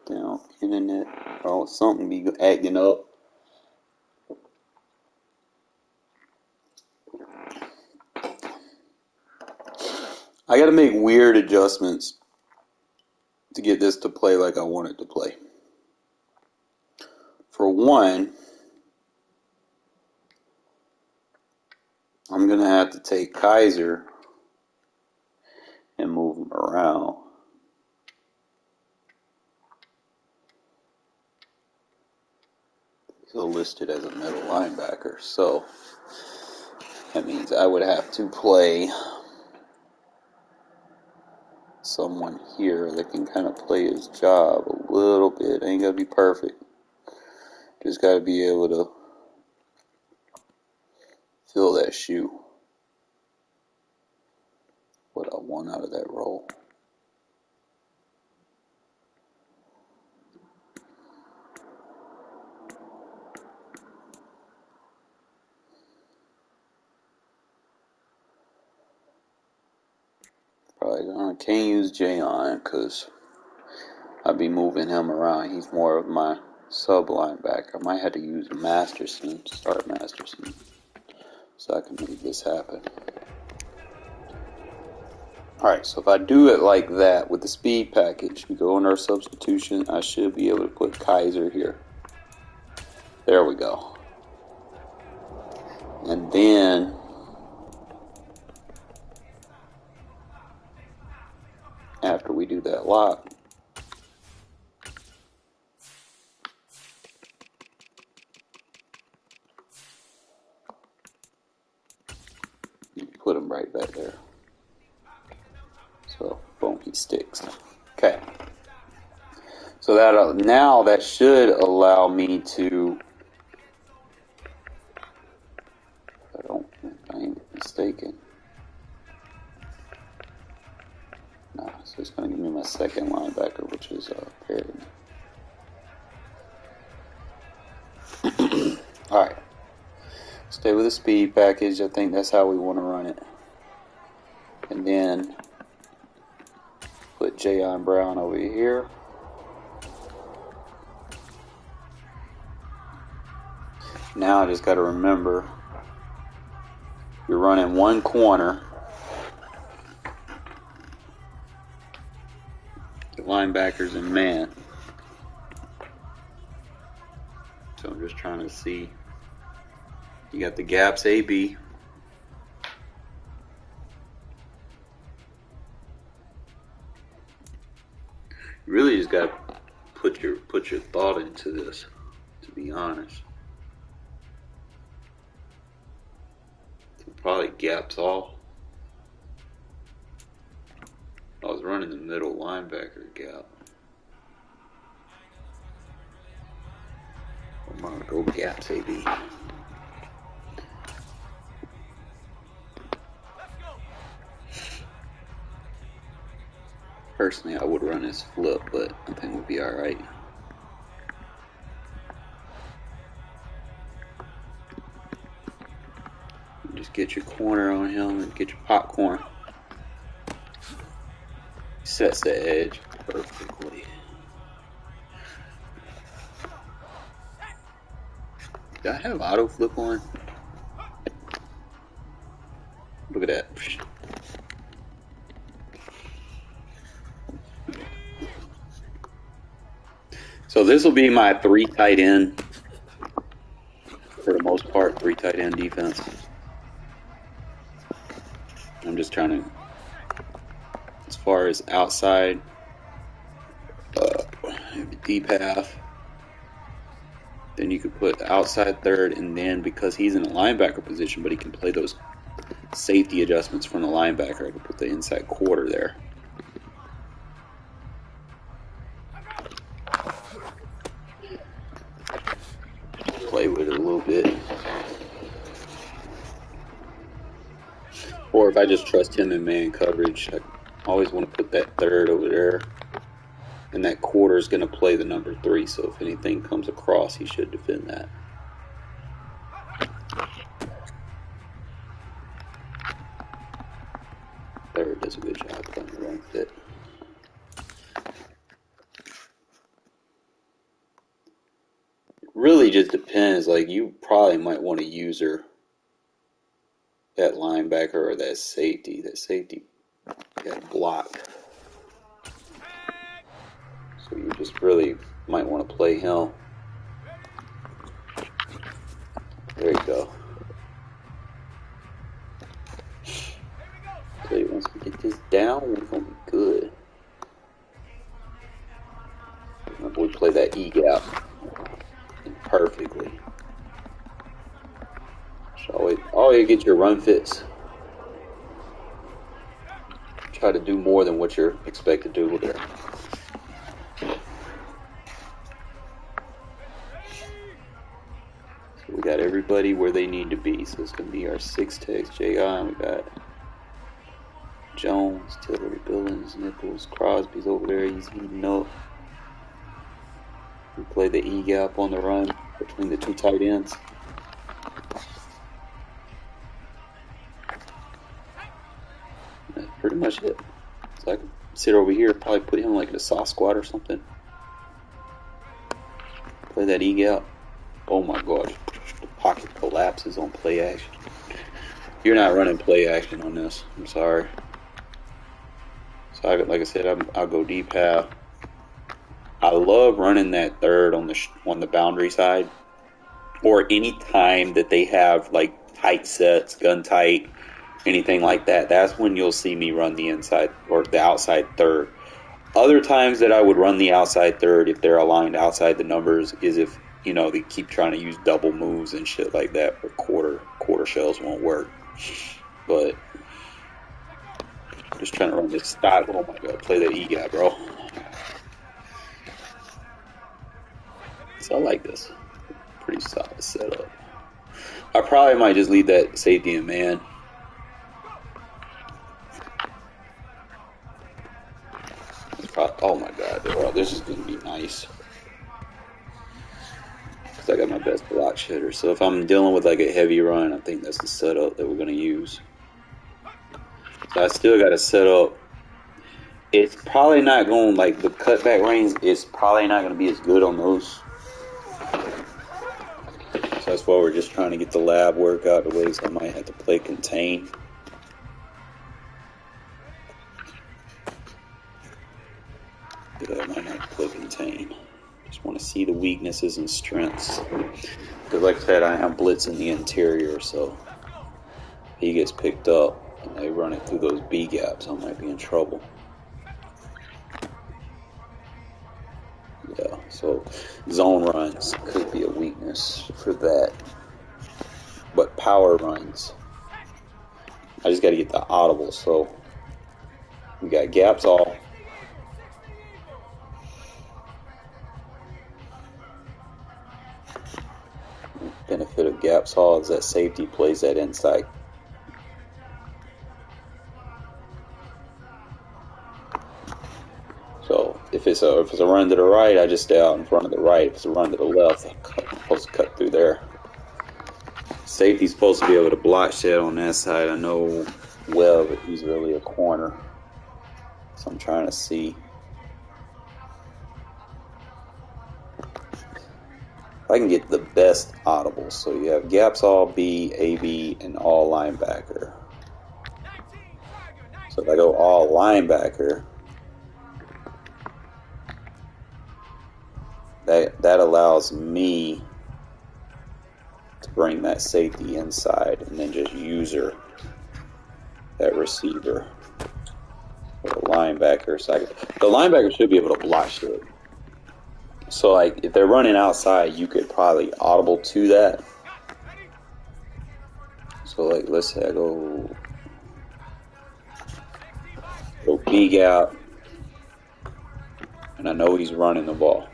Down internet. Oh, something be acting up. I gotta make weird adjustments to get this to play like I want it to play. For one, I'm gonna have to take Kaiser and move him around. He's listed as a middle linebacker, so that means I would have to play someone here that can kind of play his job a little bit. Ain't gotta be perfect. Just gotta be able to fill that shoe. What I want out of that role. Probably can't use Jayon because I'd be moving him around. He's more of my sub linebacker. I might have to use Masterson, start Masterson, so I can make this happen. Alright, so if I do it like that with the speed package, we go under our substitution, I should be able to put Kaiser here. There we go. And then after we do that lock, you put him right back there. So, boom, he sticks. Okay. So that now that should allow me to, if I ain't mistaken. No, so it's going to give me my second linebacker, which is Perry. All right. Stay with the speed package. I think that's how we want to run it. And then put Jayon Brown over here. Now I just got to remember, you're running one corner. The linebackers in man. So I'm just trying to see. You got the gaps A, B. You really just got to put your thought into this, to be honest. Probably gaps all. I was running the middle linebacker gap. I'm gonna go gaps AB. Personally, I would run this flip, but I think we'll be alright. Just get your corner on him and get your popcorn. Sets the edge perfectly. Do I have auto flip on? Look at that. So this will be my 3 tight end. For the most part, 3 tight end defense. I'm just trying to, as far as outside, deep half, then you could put outside third, and then because he's in a linebacker position, but he can play those safety adjustments from the linebacker, I could put the inside quarter there. Play with it a little bit. Or if I just trust him in man coverage, I always want to put that third over there. And that quarter is going to play the number 3, so if anything comes across, he should defend that. Third does a good job playing around with it. really just depends. Like you probably might want to use her that linebacker or that safety. That safety got blocked. So you just really might want to play him. There you go. So once we get this down, we're gonna be good. We play that E gap perfectly. So always get your run fits. Try to do more than what you're expected to do with it. So we got everybody where they need to be. So it's gonna be our 6 techs, J.I. We got Jones, Tillery, Billings, Nichols, Crosby's over there. He's heating up. We play the E gap on the run between the two tight ends. That's pretty much it. So I can sit over here, probably put him like in a soft squat or something. Play that E gap. Oh my gosh, the pocket collapses on play action. You're not running play action on this. I'm sorry. So like I said, I'll go deep half. I love running that third on the boundary side, or any time that they have like tight sets, gun tight, anything like that. That's when you'll see me run the inside or the outside third. Other times that I would run the outside third if they're aligned outside the numbers is if they keep trying to use double moves and shit like that, but quarter shells won't work. But just trying to run this style. Oh my god, play that E gap, bro. So I like this. Pretty solid setup. I probably might just leave that safety in man. Oh my god, bro, this is going to be nice. Because I got my best block shitter. So if I'm dealing with like a heavy run, I think that's the setup that we're going to use. So I still got to set up. It's probably not going, like the cutback range, it's probably not going to be as good on those. So that's why we're just trying to get the lab work out of the way. So I might have to play contain. Yeah, I might have to play contain. Just want to see the weaknesses and strengths. Because like I said, I have blitz in the interior, so if he gets picked up and they run it through those B gaps, I might be in trouble. Yeah, so zone runs could be a weakness for that. But power runs, I just got to get the audible. So we got gaps all. Benefit of gaps all is that safety plays that inside. So if it's a run to the right, I just stay out in front of the right. If it's a run to the left, I'm supposed to cut through there. Safety's supposed to be able to block shit on that side. I know Webb, but he's really a corner. So I'm trying to see. I can get the best audibles. So you have gaps all B, AB, and all linebacker. So if I go all linebacker, that allows me to bring that safety inside and then just user that receiver or the linebacker. So the linebacker should be able to block shit. So like if they're running outside, you could probably audible to that. So like let's say I go B gap, and I know he's running the ball.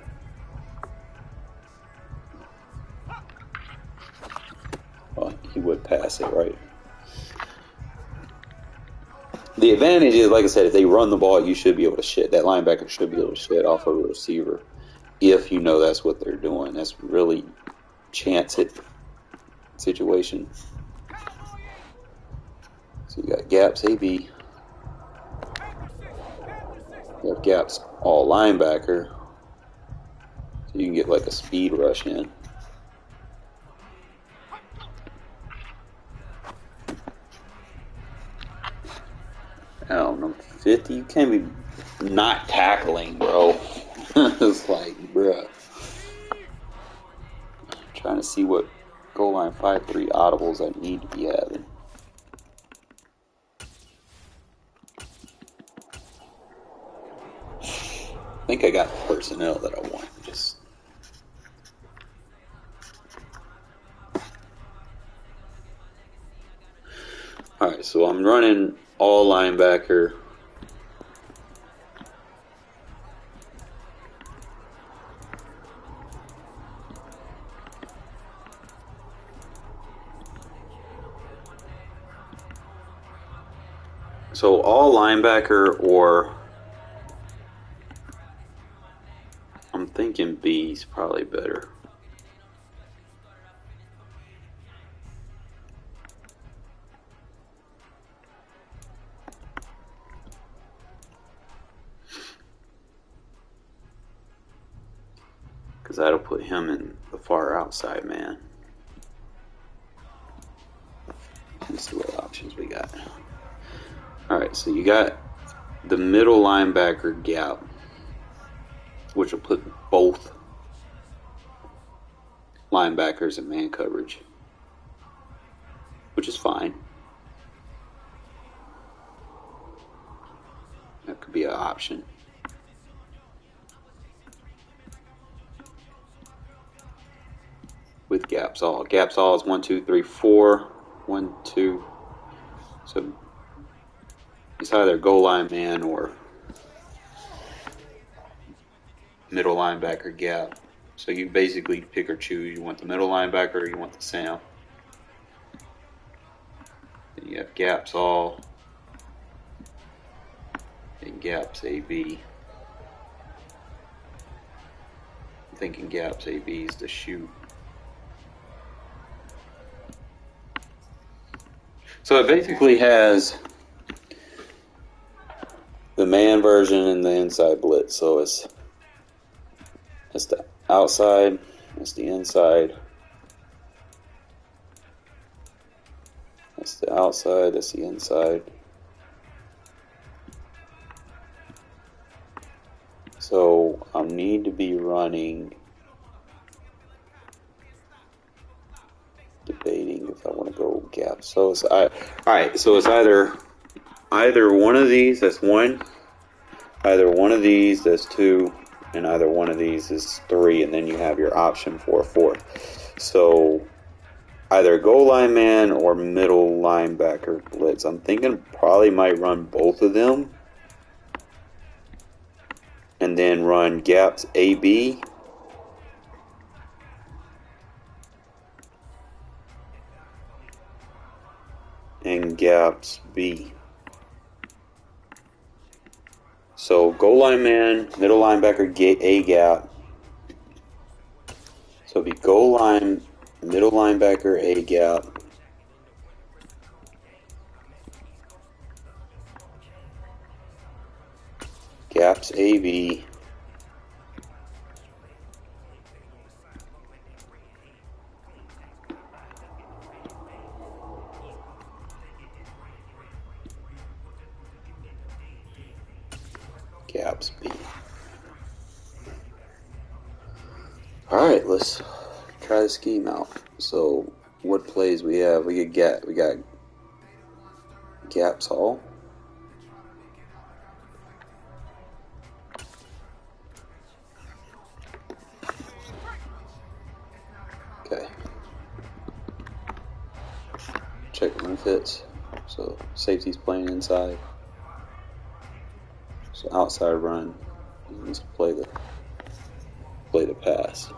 Well, he would pass it, right? The advantage is, like I said, if they run the ball, you should be able to shit. That linebacker should be able to shit off of a receiver if you know that's what they're doing. That's really chance it situation. So you got gaps AB. You have gaps all linebacker. So you can get like a speed rush in. I don't know, 50? You can't be not tackling, bro. It's like, bruh. Trying to see what goal line 5-3 audibles I need to be having. I think I got the personnel that I want. Just alright, so I'm running all linebacker. So all linebacker, or I'm thinking B's probably better. Because that'll put him in the far outside man. Let's see what options we got. Alright, so you got the middle linebacker gap, which will put both linebackers in man coverage, which is fine. That could be an option. With gaps all. Gaps all is 1, 2, 3, 4. 1, 2. So it's either goal line man or middle linebacker gap. So you basically pick or choose. You want the middle linebacker or you want the Sam. Then you have gaps all and gaps AB. I'm thinking gaps AB is the shoot. So it basically has the man version and the inside blitz. So it's the outside, that's the inside. That's the outside, that's the inside. So I need to be running, debating if I want to go gap. So it's alright, so it's either one of these, that's 1, either one of these, that's 2, and either one of these is 3, and then you have your option for a 4th. So either goal line man or middle linebacker blitz. I'm thinking probably might run both of them and then run gaps AB and gaps B. So goal line man, middle linebacker A gap. So it'd be goal line, middle linebacker A gap. Gaps AB. Gaps B. Alright, let's try the scheme out. So what plays we have? We got gaps all. Okay. Check run fits. So safety's playing inside. So outside run. Let's play the pass.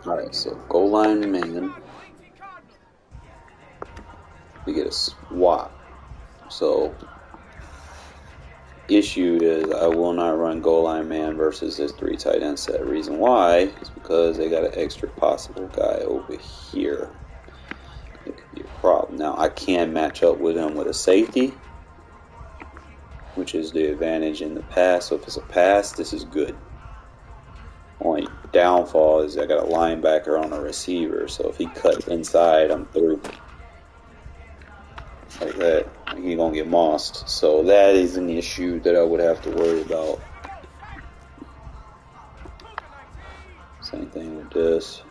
Alright, so goal line man. We get a swap. So issue is I will not run goal line man versus this 3 tight end set. Reason why is because they got an extra possible guy over here. It could be a problem. Now I can match up with him with a safety, which is the advantage in the pass. So if it's a pass, this is good. Only downfall is I got a linebacker on a receiver, so if he cuts inside, I'm through. Like that, he's gonna get mossed. So that is an issue that I would have to worry about. Same thing with this.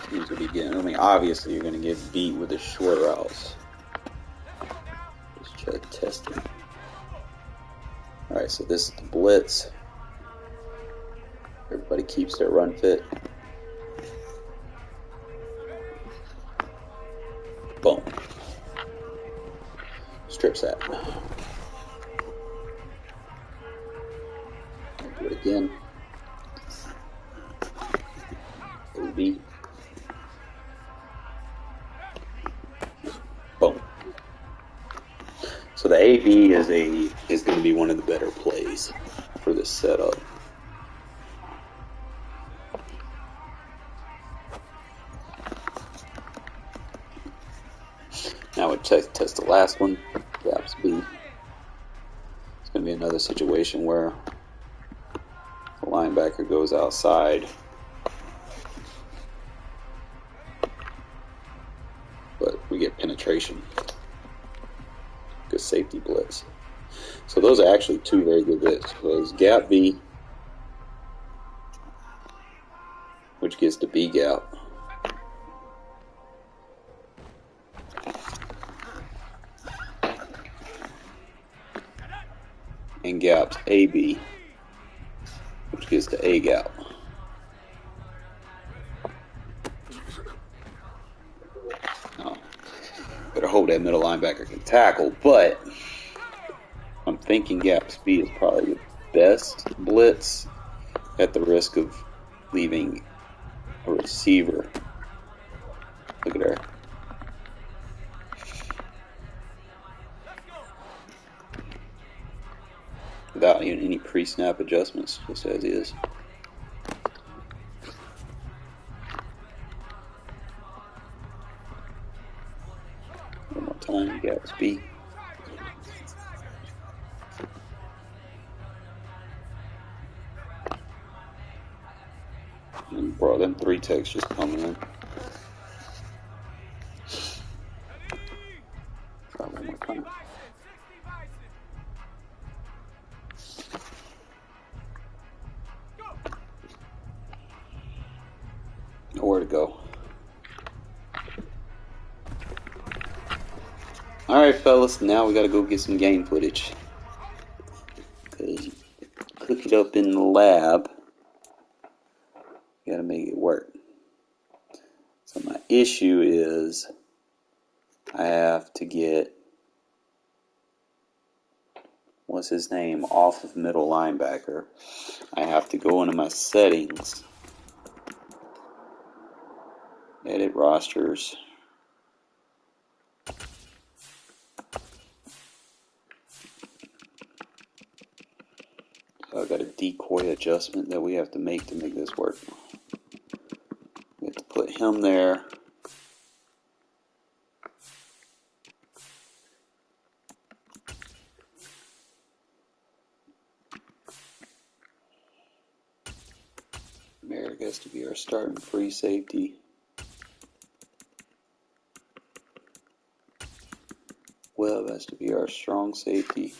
Seems to be getting. I mean, obviously you're gonna get beat with the short routes. Just try to test it. All right, so this is the blitz. Everybody keeps their run fit. Boom. Strip sack. Do it again. AB. Boom. So the AB is going to be one of the better plays for this setup. Now we test the last one. Gaps B. It's going to be another situation where the linebacker goes outside, but we get penetration. Good safety blitz. So those are actually two very good blitz. So there's gap B, which gets to B gap. And gaps AB, which gets to A gap. Oh, better hope that middle linebacker can tackle, but I'm thinking gaps B is probably the best blitz at the risk of leaving a receiver. Look at her. Without any pre-snap adjustments, just as is. One more time, gaps B. And bro, them 3 techs just coming in. Try one more time. Nowhere to go. Alright, fellas, now we gotta go get some game footage. Because cook it up in the lab, you gotta make it work. So my issue is I have to get, what's his name, off of middle linebacker. I have to go into my settings, edit rosters. So I've got a decoy adjustment that we have to make this work. We have to put him there. Merrick has to be our starting free safety. Webb has to be our strong safety.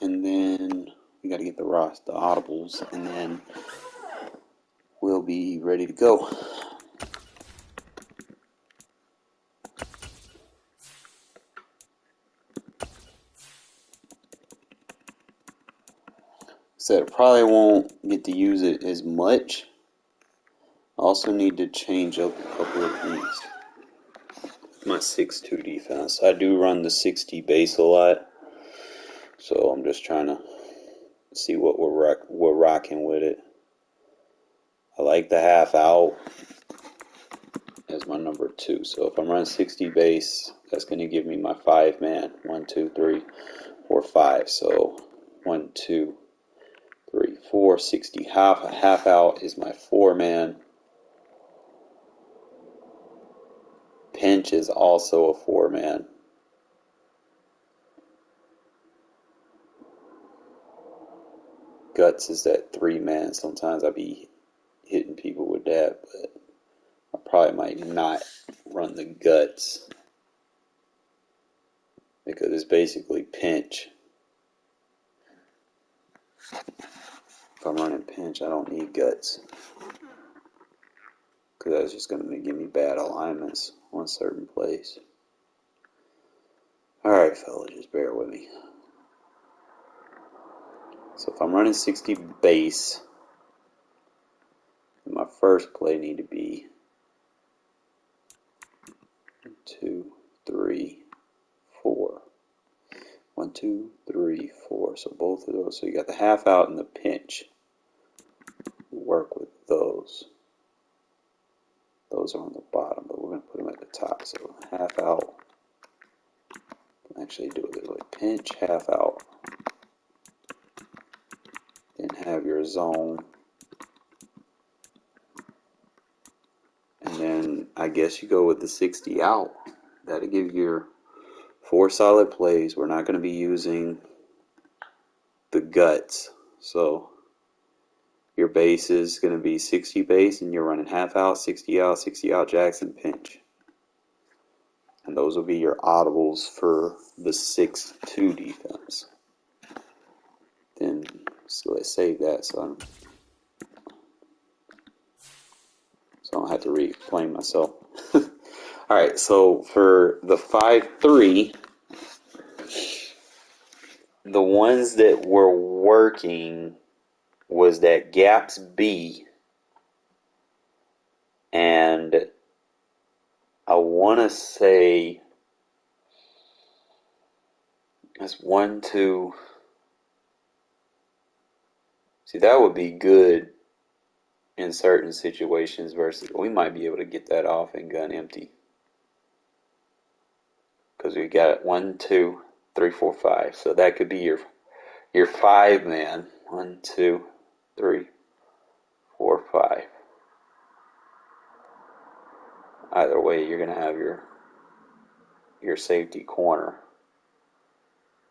And then we got to get the audibles, and then we'll be ready to go. Said I probably won't get to use it as much. I also need to change up a couple of things. My 6-2 defense. I do run the 60 base a lot, so I'm just trying to see what we're rocking with it. I like the half out as my number 2. So if I'm running 60 base, that's going to give me my 5-man. 1, 2, 3, 4, 5. So 1, 2, 3, 4, 60. Half out is my 4-man. Pinch is also a 4-man. Guts is that 3-man. Sometimes I be hitting people with that, but I probably might not run the guts because it's basically pinch. If I'm running pinch, I don't need guts because that's just going to give me bad alignments on certain plays. Alright, fellas, just bear with me. So if I'm running 60 base, my first play need to be 2, 3, 4. 1, 2, 3, 4. So both of those. So you got the half out and the pinch. Work with those. Those are on the bottom, but we're going to put them at the top. So half out. Actually do it this way. Pinch, half out. Then have your zone. And then I guess you go with the 60 out. That'll give you your 4 solid plays. We're not going to be using the guts. So your base is going to be 60 base, and you're running half out, 60 out, Jackson, pinch. And those will be your audibles for the 6-2 defense. Then, so let's save that so I don't have to re-explain myself. Alright, so for the 5-3, the ones that were working was that gaps B, and I want to say that's 1, 2. See, that would be good in certain situations versus we might be able to get that off in gun empty. Because we got 1, 2, 3, 4, 5. So that could be your 5-man. 1, 2, 3, 4, 5. Either way, you're gonna have your safety corner.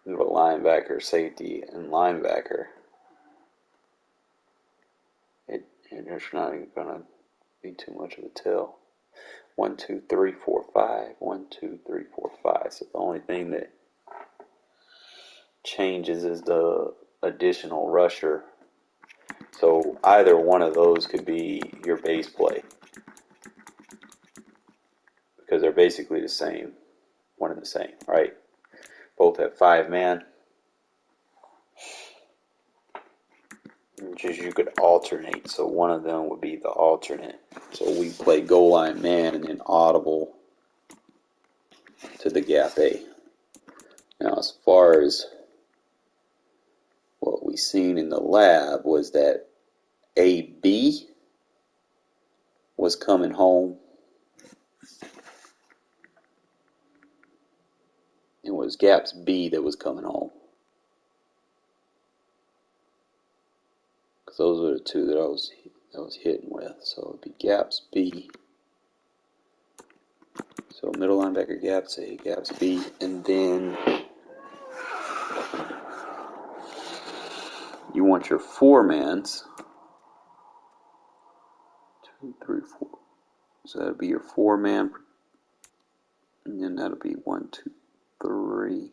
You have a linebacker, safety, and linebacker. It's not even gonna be too much of a tell. 1, 2, 3, 4, 5. 1, 2, 3, 4, 5. So the only thing that changes is the additional rusher. So either one of those could be your base play because they're basically the same, one and the same, right? Both have 5-man. Just you could alternate, so one of them would be the alternate. So we play goal line man and then audible to the gap A. Now, as far as what we seen in the lab was that AB was coming home. It was gaps B that was coming home. Because those are the two that I was hitting with. So it'd be gaps B. So middle linebacker gaps A, gaps B, and then you want your 4-mans. 2, 3, 4. So that'll be your 4-man, and then that'll be 1, 2, 3.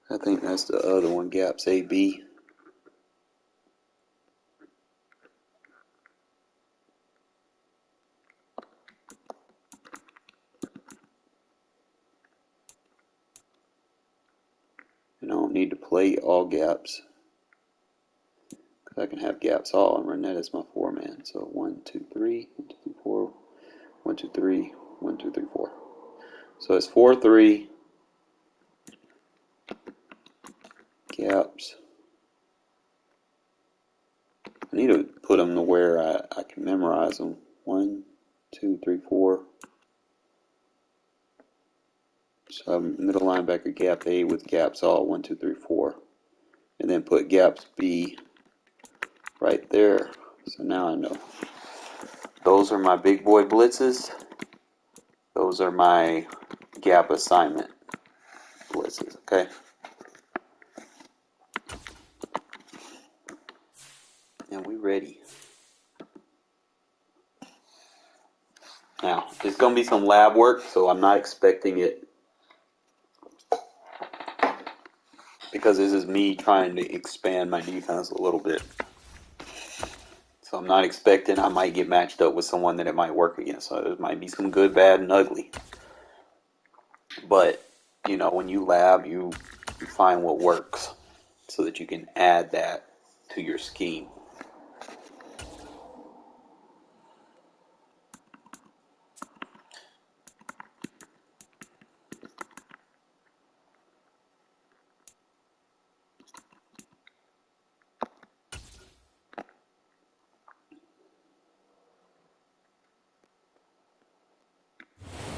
I think that's the other one, gaps AB. And I don't need to play all gaps. I can have gaps all and run that as my 4-man. So 1, 2, 3, 1, 2, 3, 4, 1, 2, 3, 1, 2, 3, 4. So it's 4, 3. gaps. I need to put them to where I can memorize them. 1, 2, 3, 4. So middle linebacker gap A with gaps all 1, 2, 3, 4. And then put gaps B right there. So now I know. Those are my big boy blitzes. Those are my gap assignment blitzes, okay? And we ready. Now, it's going to be some lab work, so I'm not expecting it, because this is me trying to expand my defense a little bit. So I'm not expecting I might get matched up with someone that it might work against. So there might be some good, bad, and ugly. But, you know, when you lab, you find what works so that you can add that to your scheme.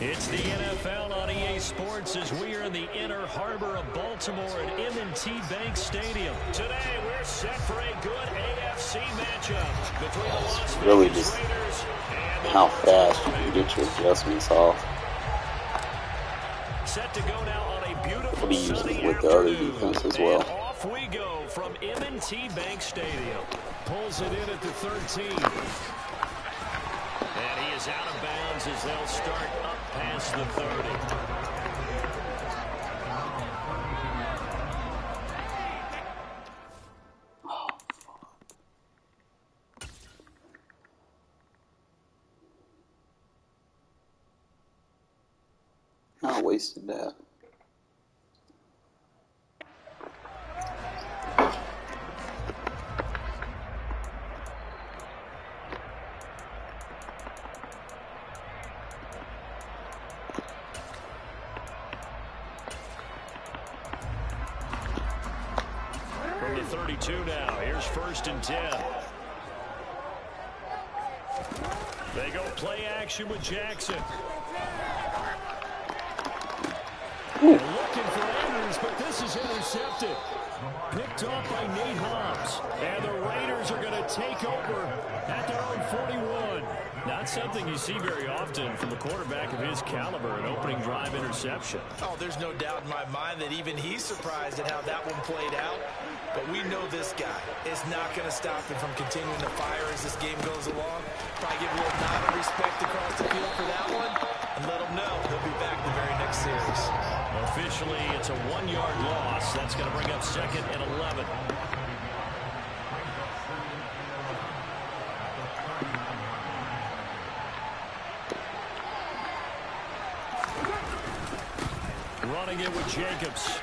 It's the NFL on EA Sports as we are in the inner harbor of Baltimore at M&T Bank Stadium. Today we're set for a good AFC matchup between the Las really Vegas just Raiders and the how fast you can get your adjustments off. Set to go now on a beautiful We'll be using sunny it with the other afternoon. defense as And well. off we go from M&T Bank Stadium. Pulls it in at the 13. And he is out of bounds as they'll start up past the 30. I wasted that. From the 32 now, here's 1st and 10. They go play action with Jackson. Looking for Andrews, but this is intercepted. Picked off by Nate Hobbs. And the Raiders are going to take over at their own 41. Not something you see very often from a quarterback of his caliber, an opening drive interception. Oh, there's no doubt in my mind that even he's surprised at how that one played out. But we know this guy is not going to stop him from continuing to fire as this game goes along. Probably give a little nod of respect across the field for that one and let him know he'll be back the very next series. Officially, it's a 1-yard loss. That's going to bring up 2nd and 11. Running it with Jacobs.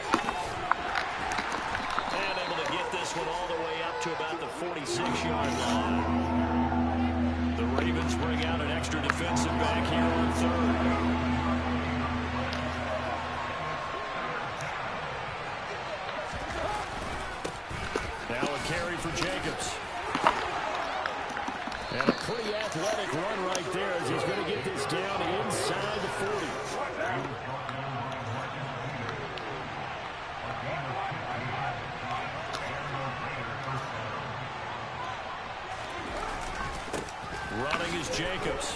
And able to get this one all the way up to about the 46-yard line. The Ravens bring out an extra defensive back here on 3rd. Now a carry for Jacobs. And a pretty athletic run right there as he's going to get this down inside the 40. Running is Jacobs.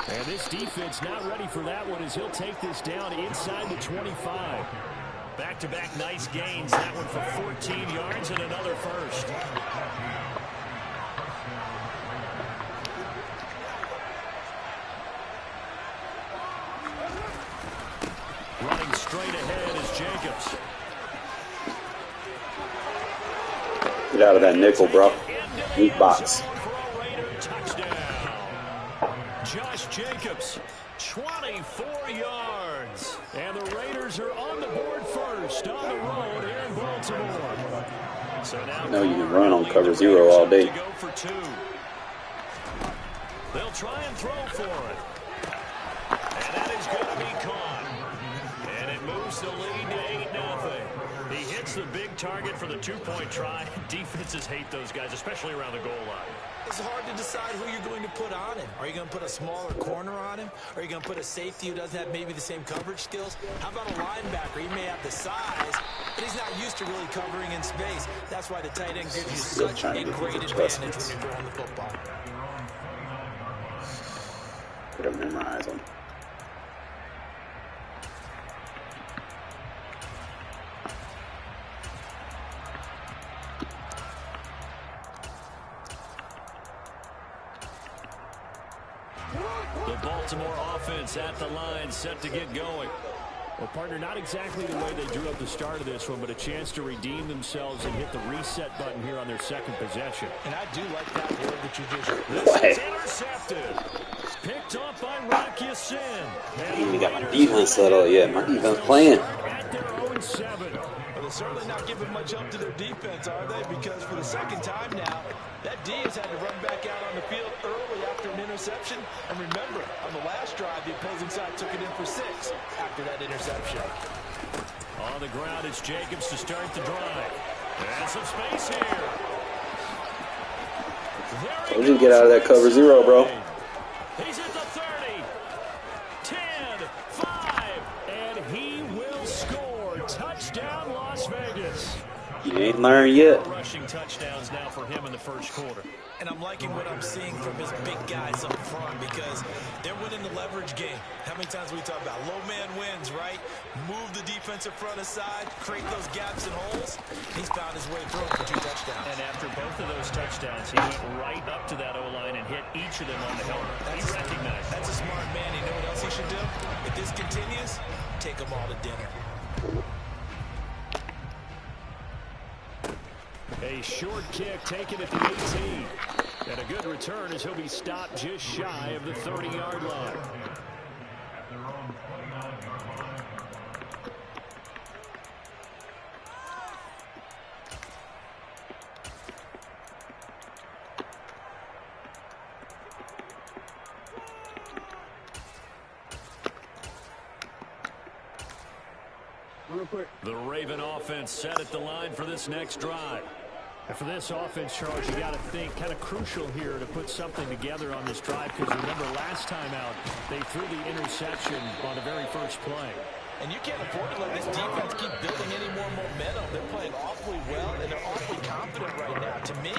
And this defense not ready for that one as he'll take this down inside the 25. Back-to-back nice gains. That one for 14 yards and another first. Running straight ahead is Jacobs. Get out of that nickel, bro. Weak box. Josh Jacobs, 24 yards. And the Raiders are on the board first on the road here in Baltimore. So now No, you can run on cover 0 all day. to go for 2. They'll try and throw for it. And that is going to be caught. And it moves the lead to 8-0. He hits the big target for the two-point try. Defenses hate those guys, especially around the goal line. It's hard to decide who you're going to put on him. Are you going to put a smaller corner on him? Are you going to put a safety who doesn't have maybe the same coverage skills? How about a linebacker? He may have the size, but he's not used to really covering in space. That's why the tight end gives you such a great advantage when you're throwing the football. Put him memorize him. The Baltimore offense at the line, set to get going. Well, partner, not exactly the way they drew up the start of this one, but a chance to redeem themselves and hit the reset button here on their second possession. And I do like that word that you just used. This is intercepted. Picked off by Rocky Sin. I ain't even got my defense settled yet. My defense playing. At their own 7. Well, they're certainly not giving much up to their defense, are they? Because for the second time now, that D has had to run back out on the field early after an interception. And remember, on the last drive, the opposing side took it in for 6 after that interception. On the ground, it's Jacobs to start the drive. And some space here. Told you to get out of that cover 0, bro. He's at the 30. 10, 5, and he will score. Touchdown, Las Vegas. You ain't learned yet. Rushing touchdowns now for him in the first quarter. And I'm liking what I'm seeing from his big guys up front because they're winning the leverage game. How many times we talk about low man wins, right? Move the defensive front aside, create those gaps and holes. He's found his way through for 2 touchdowns. And after both of those touchdowns, he went right up to that O-line and hit each of them on the helmet. He recognized it. That's a smart man. You know what else he should do? If this continues, take them all to dinner. A short kick taken at the 18. And a good return as he'll be stopped just shy of the 30-yard line. The Raven offense set at the line for this next drive. And for this offense, Charles, you got to think kind of crucial here to put something together on this drive because remember last time out, they threw the interception on the very first play. And you can't afford to let this defense keep building any more momentum. They're playing awfully well, and they're awfully confident right now. To me,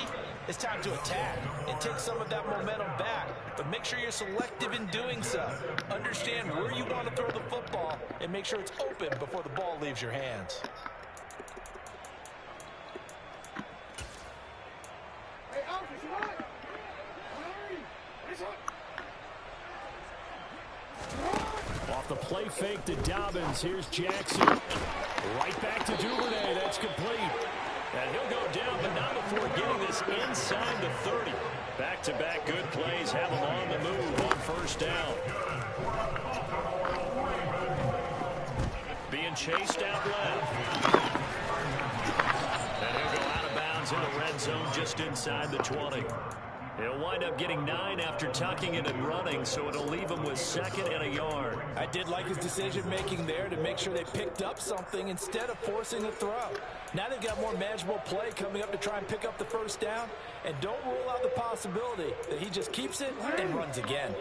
it's time to attack and take some of that momentum back. But make sure you're selective in doing so. Understand where you want to throw the football and make sure it's open before the ball leaves your hands. Off the play fake to Dobbins. Here's Jackson. Right back to Duvernay. That's complete. And he'll go down, but not before getting this inside the 30. Back-to-back good plays have him on the move on first down. Being chased out left. And he'll go out of bounds in the red zone just inside the 20. He'll wind up getting 9 after tucking it and running, so it'll leave him with 2nd and a yard. I did like his decision-making there to make sure they picked up something instead of forcing a throw. Now they've got more manageable play coming up to try and pick up the first down. And don't rule out the possibility that he just keeps it and runs again.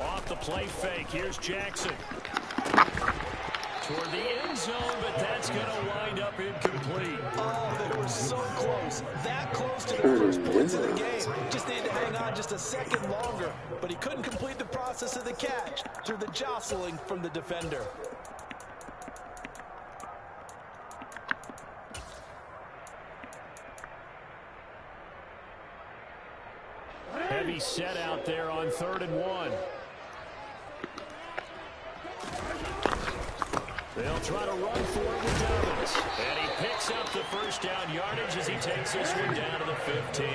Off the play fake, here's Jackson. Toward the end zone, but that's going to wind up incomplete. Oh, they were so close. That close to their first points of the game. Just needed to hang on just a second longer. But he couldn't complete the process of the catch through the jostling from the defender. Heavy set out there on 3rd and 1. They'll try to run for it with Dobbins. And he picks up the first down yardage as he takes this one down to the 15.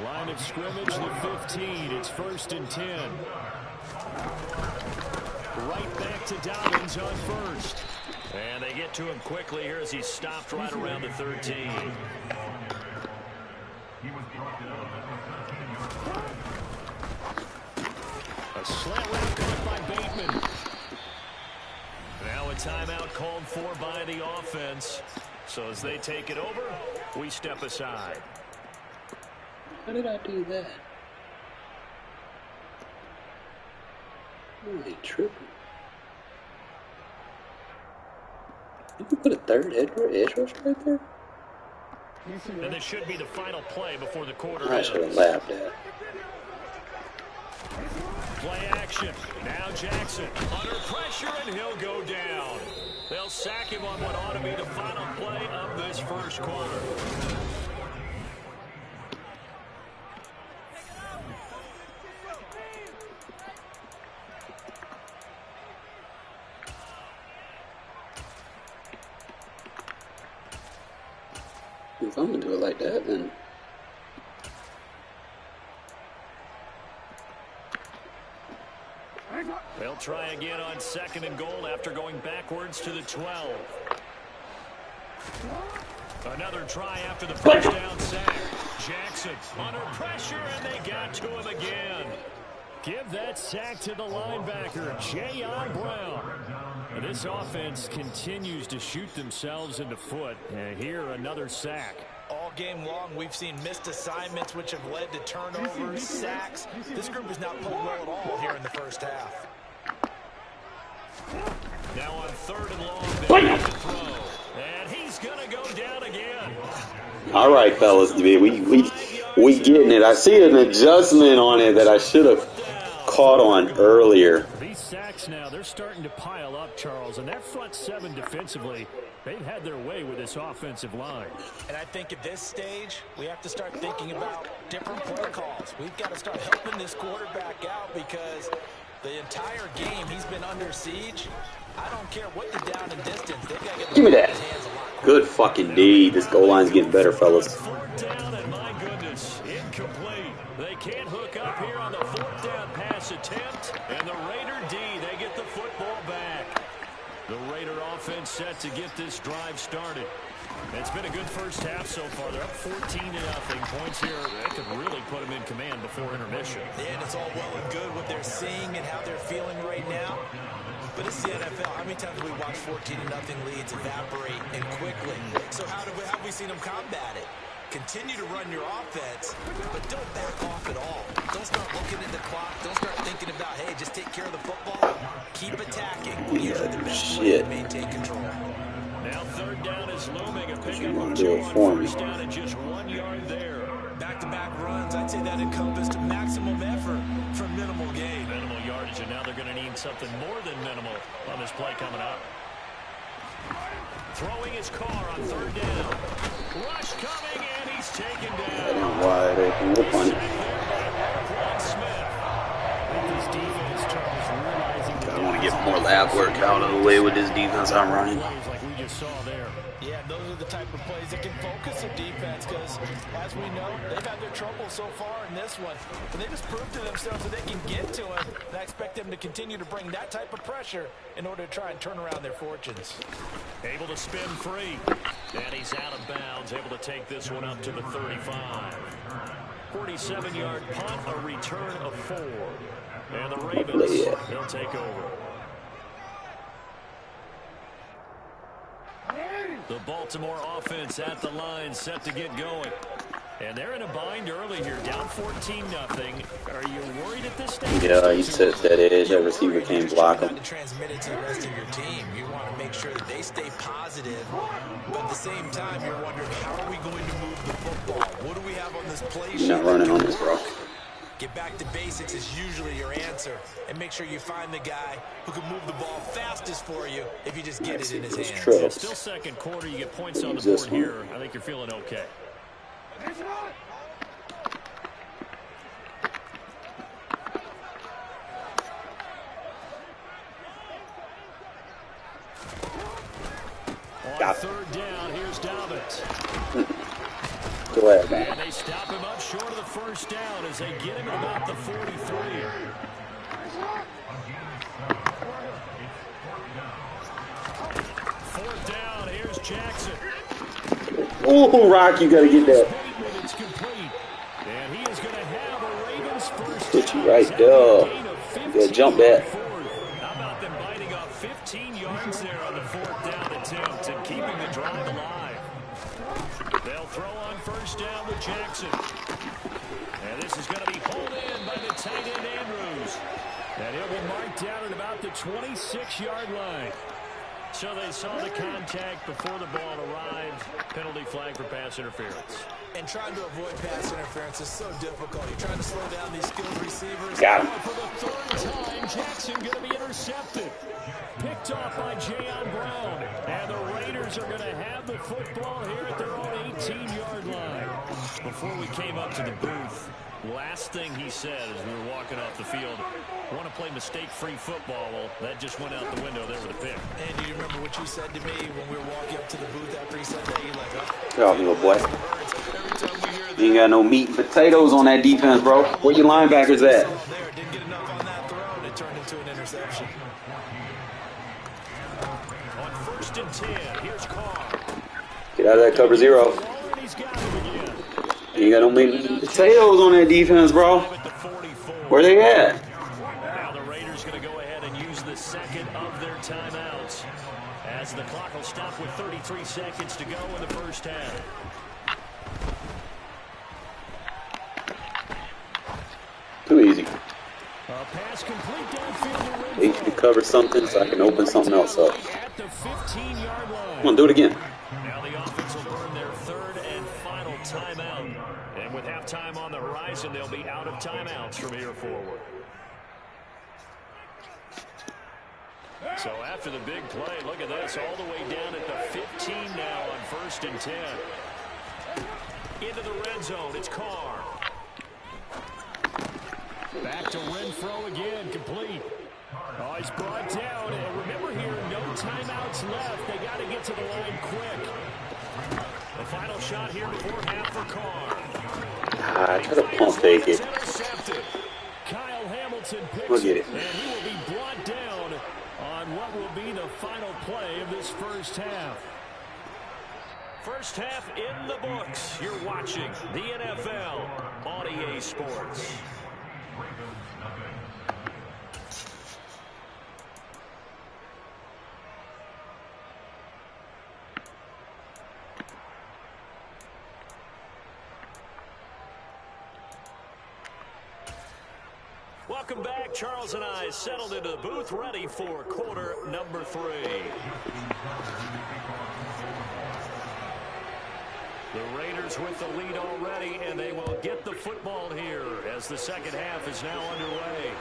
Line of scrimmage, the 15. It's 1st and 10. Right back to Dobbins on 1st. And they get to him quickly here as he's stopped right around the 13. A slant route caught by Bateman. Now a timeout called for by the offense. So as they take it over, we step aside. How did I do that? Holy tripping. You can put a third edge rush right there? And this should be the final play before the quarter I ends. should have laughed at. Play action. Now Jackson under pressure, and he'll go down. They'll sack him on what ought to be the final play of this first quarter. If I'm gonna do it like that, then They'll try again on 2nd and goal after going backwards to the 12. Another try after the first down sack. Jackson under pressure, and they got to him again. Give that sack to the linebacker, Jayon Brown. And this offense continues to shoot themselves in the foot. And here, another sack. All game long, we've seen missed assignments, which have led to turnovers, sacks. This group has not played well at all here in the first half. Now on 3rd and long, they to throw. And he's going to go down again. all right, fellas, we getting it. I see an adjustment on it that I should have caught on earlier. These sacks now, they're starting to pile up, Charles, and that front 7 defensively, they've had their way with this offensive line. And I think at this stage, we have to start thinking about different play calls. We've got to start helping this quarterback out because the entire game he's been under siege. I don't care what the down and distance. They've got to get Give me that. his hands a lot. Good fucking D. This goal line's getting better, fellas. 4th down, and my goodness, incomplete. They can't hook up here on the 4th down pass attempt, and the Raider D, they get the football back. The Raider offense set to get this drive started. It's been a good first half so far. They're up 14-0. Points here, they could really put them in command before intermission. And it's all well and good what they're seeing and how they're feeling right now. But it's the NFL. How many times have we watched 14-0 leads evaporate and quickly? So how have we seen them combat it? Continue to run your offense, but don't back off at all. Don't start looking at the clock. Don't start thinking about, hey, just take care of the football. Keep attacking. Usually the best way to maintain control. Now 3rd down is looming. A pickup You of want to 2 do it on for me. 1st down and just 1 yard there. Back-to-back runs, I'd say that encompassed maximum effort for minimal gain. Minimal yardage, and now they're going to need something more than minimal on this play coming up. Throwing his car on 3rd down. Rush coming, and he's taken down. And wide open. We'll punt. I want to get more lab work out of the way with this defense I'm running. Like we just saw there. Yeah, those are the type of plays that can focus a defense because, as we know, they've had their trouble so far in this one. But they just proved to themselves that they can get to him, and I expect them to continue to bring that type of pressure in order to try and turn around their fortunes. Able to spin free. And he's out of bounds, able to take this one up to the 35. 47-yard punt, a return of 4. And the Ravens, they'll take over. The Baltimore offense at the line, set to get going. And they're in a bind early here, down 14-0. Are you worried at this stage? Yeah, he said that edge, that receiver can't block him. To transmit it to the rest of your team. You want to make sure that they stay positive, but at the same time, you're wondering, how are we going to move the football? What do we have on this play sheet? You're not running on this, bro. Get back to basics is usually your answer, and make sure you find the guy who can move the ball fastest for you if you just get it in his hands. Trips. Still 2nd quarter, you get points on the board here. I think you're feeling okay. On 3rd down, here's Dobbins. Go ahead, man. And they stop him up short of the 1st down as they get him at about the 43. Fourth down, here's Jackson. Ooh, Rock, you got to get that. It's complete. And he is going to have a Ravens first Put you down. right He's having a there. gain of Yeah, jump that. How about them biting off 15 yards there on the 4th down attempt and keeping the drive alive? They'll throw on 1st down with Jackson. And this is going to be pulled in by the tight end Andrews. And he'll be marked down at about the 26-yard line. So they saw the contact before the ball arrived. Penalty flag for pass interference. And trying to avoid pass interference is so difficult. You're trying to slow down these skilled receivers. Got him. For the 3rd time, Jackson going to be intercepted. Picked off by Jayon Brown. And the Raiders are going to have the football here at their own 18-yard line. Before we came up to the booth, last thing he said as we were walking off the field, want to play mistake-free football. Well, that just went out the window there with a pick. And do you remember what you said to me when we were walking up to the booth after he said that? You're like, Get off, little boy. You ain't got no meat and potatoes on that defense, bro. Where your linebackers at? Didn't get enough on that throw, and it turned into an interception. On 1st and 10, here's Carr. Get out of that cover 0. You ain't got no meat and potatoes on that defense, bro. Where they at? Now the Raiders going to go ahead and use the 2nd of their timeouts as the clock will stop with 33 seconds to go in the 1st half. Too easy. Pass complete downfield to Need you to cover something so I can open something else up. at the 15-yard line. Come on, do it again. Now the offense will burn their 3rd and final timeout. And with halftime on the horizon, they'll be out of timeouts from here forward. So after the big play, look at this, all the way down at the 15 now on 1st and 10. Into the red zone, it's Carr. Back to Renfro again, complete. Oh, he's brought down, and remember here, no timeouts left. They got to get to the line quick. The final shot here before half for Carr. I try to pump fake it. Kyle Hamilton picks We'll get it. and he will be brought down on what will be the final play of this 1st half. 1st half in the books. You're watching the NFL on EA Sports. Welcome back. Charles and I settled into the booth, ready for quarter number 3. The Raiders with the lead already, and they will get the football here as the 2nd half is now underway.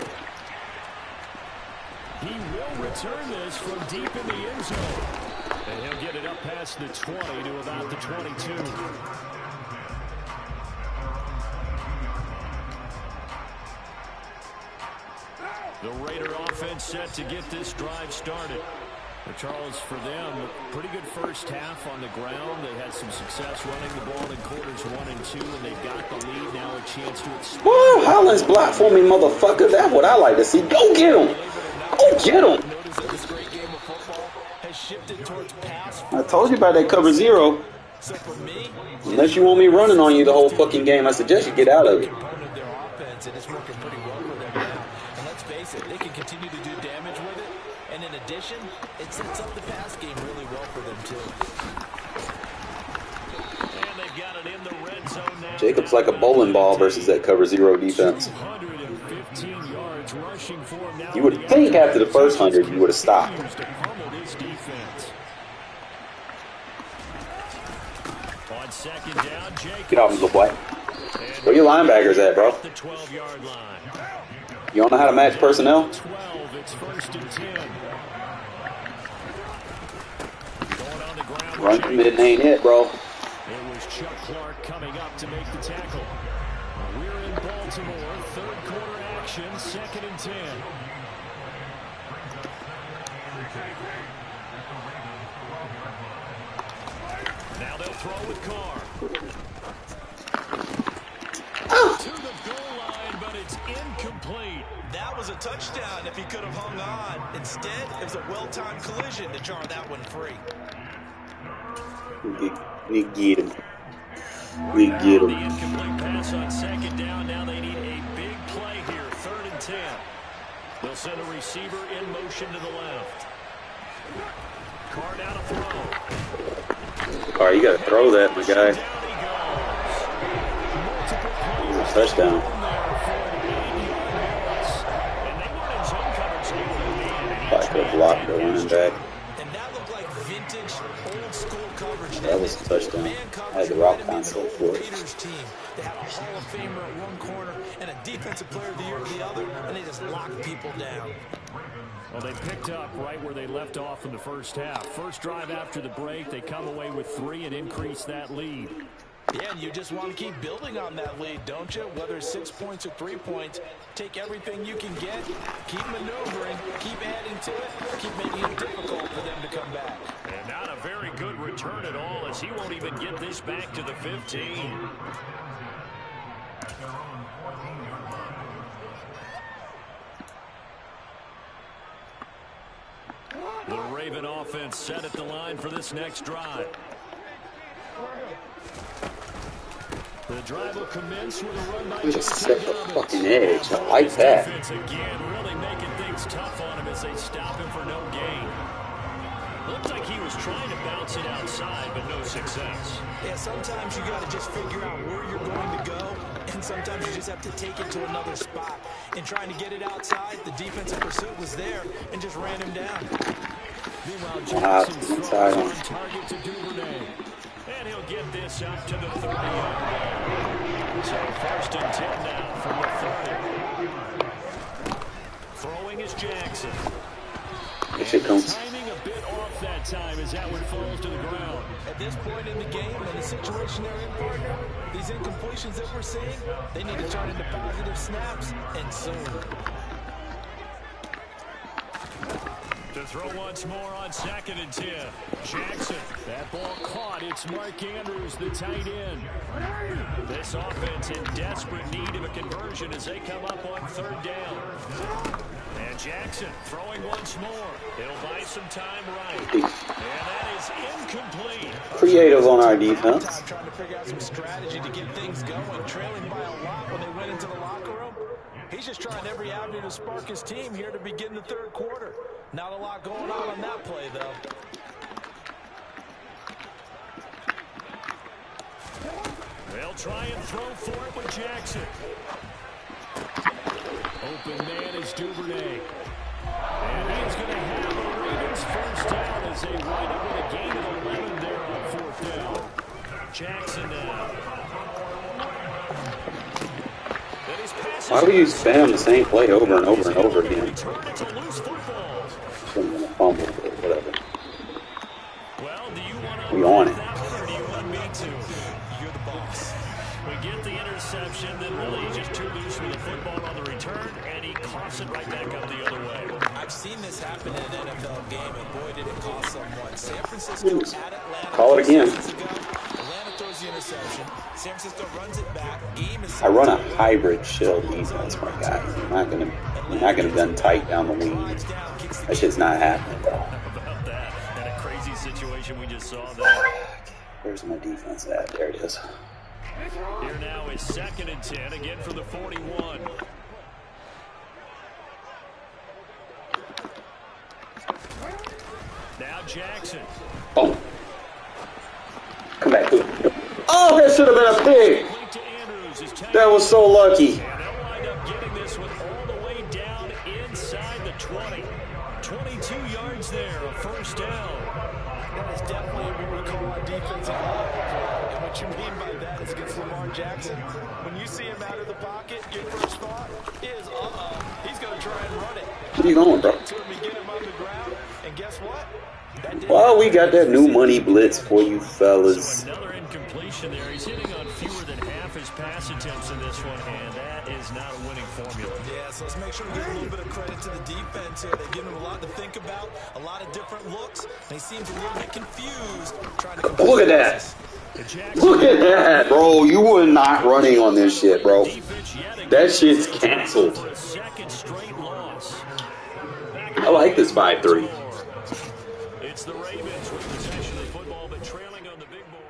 He will return this from deep in the end zone. And he'll get it up past the 20 to about the 22. The Raider offense set to get this drive started. But Charles, for them, pretty good 1st half on the ground. They had some success running the ball in quarters 1 and 2, and they've got the lead now, a chance to expand. Woo! Holland's block for me, motherfucker. That's what I like to see. Go get him! Go get him! Notice that this great game of football has shifted towards pass. I told you about that cover 0. So for me, Unless you want me running on you the whole fucking game, I suggest you get out of it. component of their offense, and it's working pretty well for them now. And let's face it, they can continue to do damage with it. And in addition, it sets up the pass game really well for them, too. And they've got it in the red zone now. Jacob's like a bowling ball versus that cover 0 defense. 215 yards rushing for him now. You would think after the first 100 you would have stopped. On 2nd down, Jacobs. Get off me, little boy. Where your linebackers at, bro? The 12-yard line. You don't know how to match personnel? 12, it's 1st and 10. Going on the ground. Run commit ain't it, bro. It was Chuck Clark coming up to make the tackle. We're in Baltimore, 3rd quarter action, 2nd and 10. Now they'll throw with Carr. To the goal line, but it's incomplete. That was a touchdown if he could have hung on. Instead, it was a well-timed collision to jar that one free. We get him. We get The him. incomplete pass on 2nd down. Now they need a big play here, 3rd and 10. They'll send a receiver in motion to the left. Card out a throw. All right, you got to throw that, my guy. Touchdown. I could have blocked the running back. And that looked like vintage, old school coverage. That was a touchdown. I had the rock console for it. Team. They have a Hall of Famer at one corner and a defensive player of the year at the other, and they just lock people down. Well, they picked up right where they left off in the first half. First drive after the break, they come away with 3 and increase that lead. Yeah, and you just want to keep building on that lead, don't you? Whether it's 6 points or 3 points, take everything you can get, keep maneuvering, keep adding to it, keep making it difficult for them to come back. And not a very good return at all, as he won't even get this back to the 15. The Raven offense set at the line for this next drive. The drive will commence with a run by Just set the fucking edge. I like that. Again, really making things tough on him as they stop him for no gain. Looked like he was trying to bounce it outside, but no success. Yeah, sometimes you got to just figure out where you're going to go, and sometimes you just have to take it to another spot. In trying to get it outside, the defensive pursuit was there and just ran him down. Meanwhile, Jackson's throw on target to Duvernay. And he'll get this up to the 30-yard line. So first and 10 now from the 30. Throwing is Jackson. Timing a bit off that time as that one falls to the ground. At this point in the game and the situation they're in, partner, these incompletions that we're seeing, they need to turn into positive snaps, and soon. To throw once more on 2nd and 10. Jackson. That ball caught. It's Mark Andrews, the tight end. This offense in desperate need of a conversion as they come up on 3rd down. And Jackson throwing once more. He'll buy some time right. And that is incomplete. Creative on our defense. Trying to figure out some strategy to get things going, trailing by a lot when they went into the locker room. He's just trying every avenue to spark his team here to begin the 3rd quarter. Not a lot going on that play, though. They'll try and throw for it with Jackson. Open man is Duvernay. And he's going to have the Ravens first down as they wind up with a gain of 11 there on 4th down. Jackson now. Why do you spam the same play over and over and over again? Fumble, whatever. We on it. You're the boss. We get the interception, then really just too loose with the football on the return, and he coughs it right back up the other way. I've seen this happen in an NFL game, and boy, did it cost someone. San Francisco at Atlanta. Call it again. Atlanta throws the interception. San Francisco runs it back. Game is. I run a hybrid shell defense, my guy. You're not gonna gun tight down the wing. That shit's not happening, bro. About that, and a crazy situation we just saw there. Where's my defense at? There it is. Here now is 2nd and 10, again from the 41. Now Jackson. Oh. Come back. Oh, that should have been a pick. That was so lucky. And they'll wind up getting this one all the way down inside the 20. 22 yards there, a first down. That is definitely what we call a defensive line. And what you mean by that is against Lamar Jackson. When you see him out of the pocket, your first thought is, he's going to try and run it. Where you going, bro? To him, get him on the ground, and guess what? Well, we got that new money blitz for you fellas. So another incompletion there. He's hitting on fewer than half his pass attempts in this one, and that is not a winning formula. Yeah, so let's make sure we give a little bit of credit to the defense here. They've given him a lot to think about, a lot of different looks, and he seems a little bit confused trying to. Look at that. Look at that, bro. You were not running on this shit, bro. That shit's canceled. I like this 5-3. It's the Ravens with possession of the football, but trailing on the big board.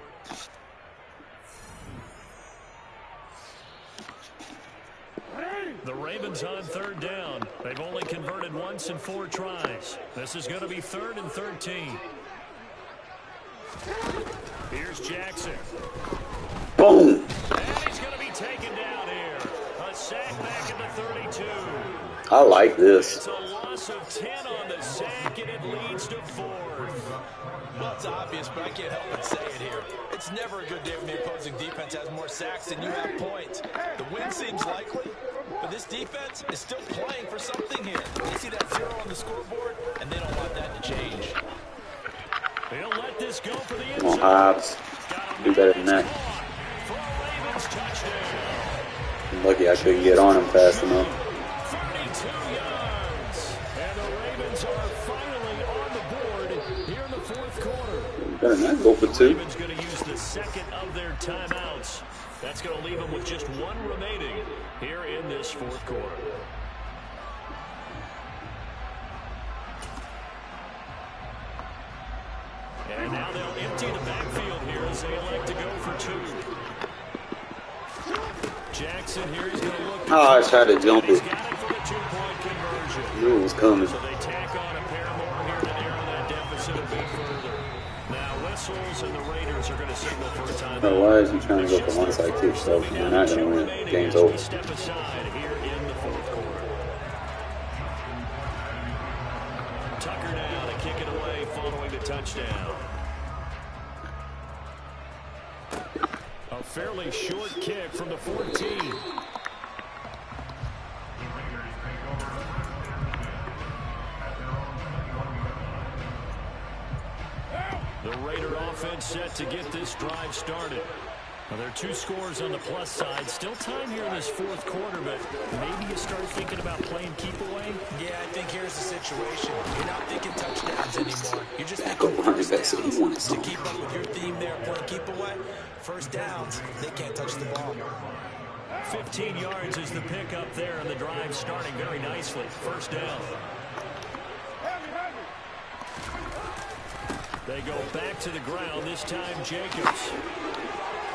The Ravens on third down. They've only converted once in 4 tries. This is going to be 3rd and 13. Here's Jackson. Boom. And he's going to be taken down here. A sack back at the 32. I like this. It's a loss of 10 on the sack, and it leads to 4th. Well, it's obvious, but I can't help but say it here. It's never a good day when the opposing defense has more sacks than you have points. The win seems likely, but this defense is still playing for something here. They see that 0 on the scoreboard, and they don't want that to change. They'll let this go for the end Come on, zone. Hobbs. Do better than that. For a Ravens touchdown. I'm lucky I couldn't get on him fast enough. 32 yards. And the Ravens are finally on the board here in the 4th quarter. Better not go for 2. Ravens going to use the second of their timeouts. That's going to leave them with just 1 remaining here in this 4th quarter. And now they'll empty the backfield here as they elect to go for 2. Jackson here, he's going to look. Oh, I tried to jump He's it. got it for the 2-point conversion. Knew it was coming. So they tack on a pair more here to narrow that deficit a bit further. Now whistles and the Raiders are going to signal for a time. So why is he trying to go for one side kick? So we're not going to win. Game's over. Step aside here in the 4th quarter. Tucker now to kick it away following the touchdown. A fairly short kick from the 14. The Raider offense set to get this drive started. Now, there are 2 scores on the plus side. Still time here in this 4th quarter, but maybe you start thinking about playing keep away. Yeah, I think here's the situation. You're not thinking touchdowns anymore. You're just Go thinking running first back so he downs. wants To to. keep up with your theme there, playing keep away, first downs, they can't touch the ball. 15 yards is the pickup there, and the drive starting very nicely. First down. They go back to the ground, this time Jacobs.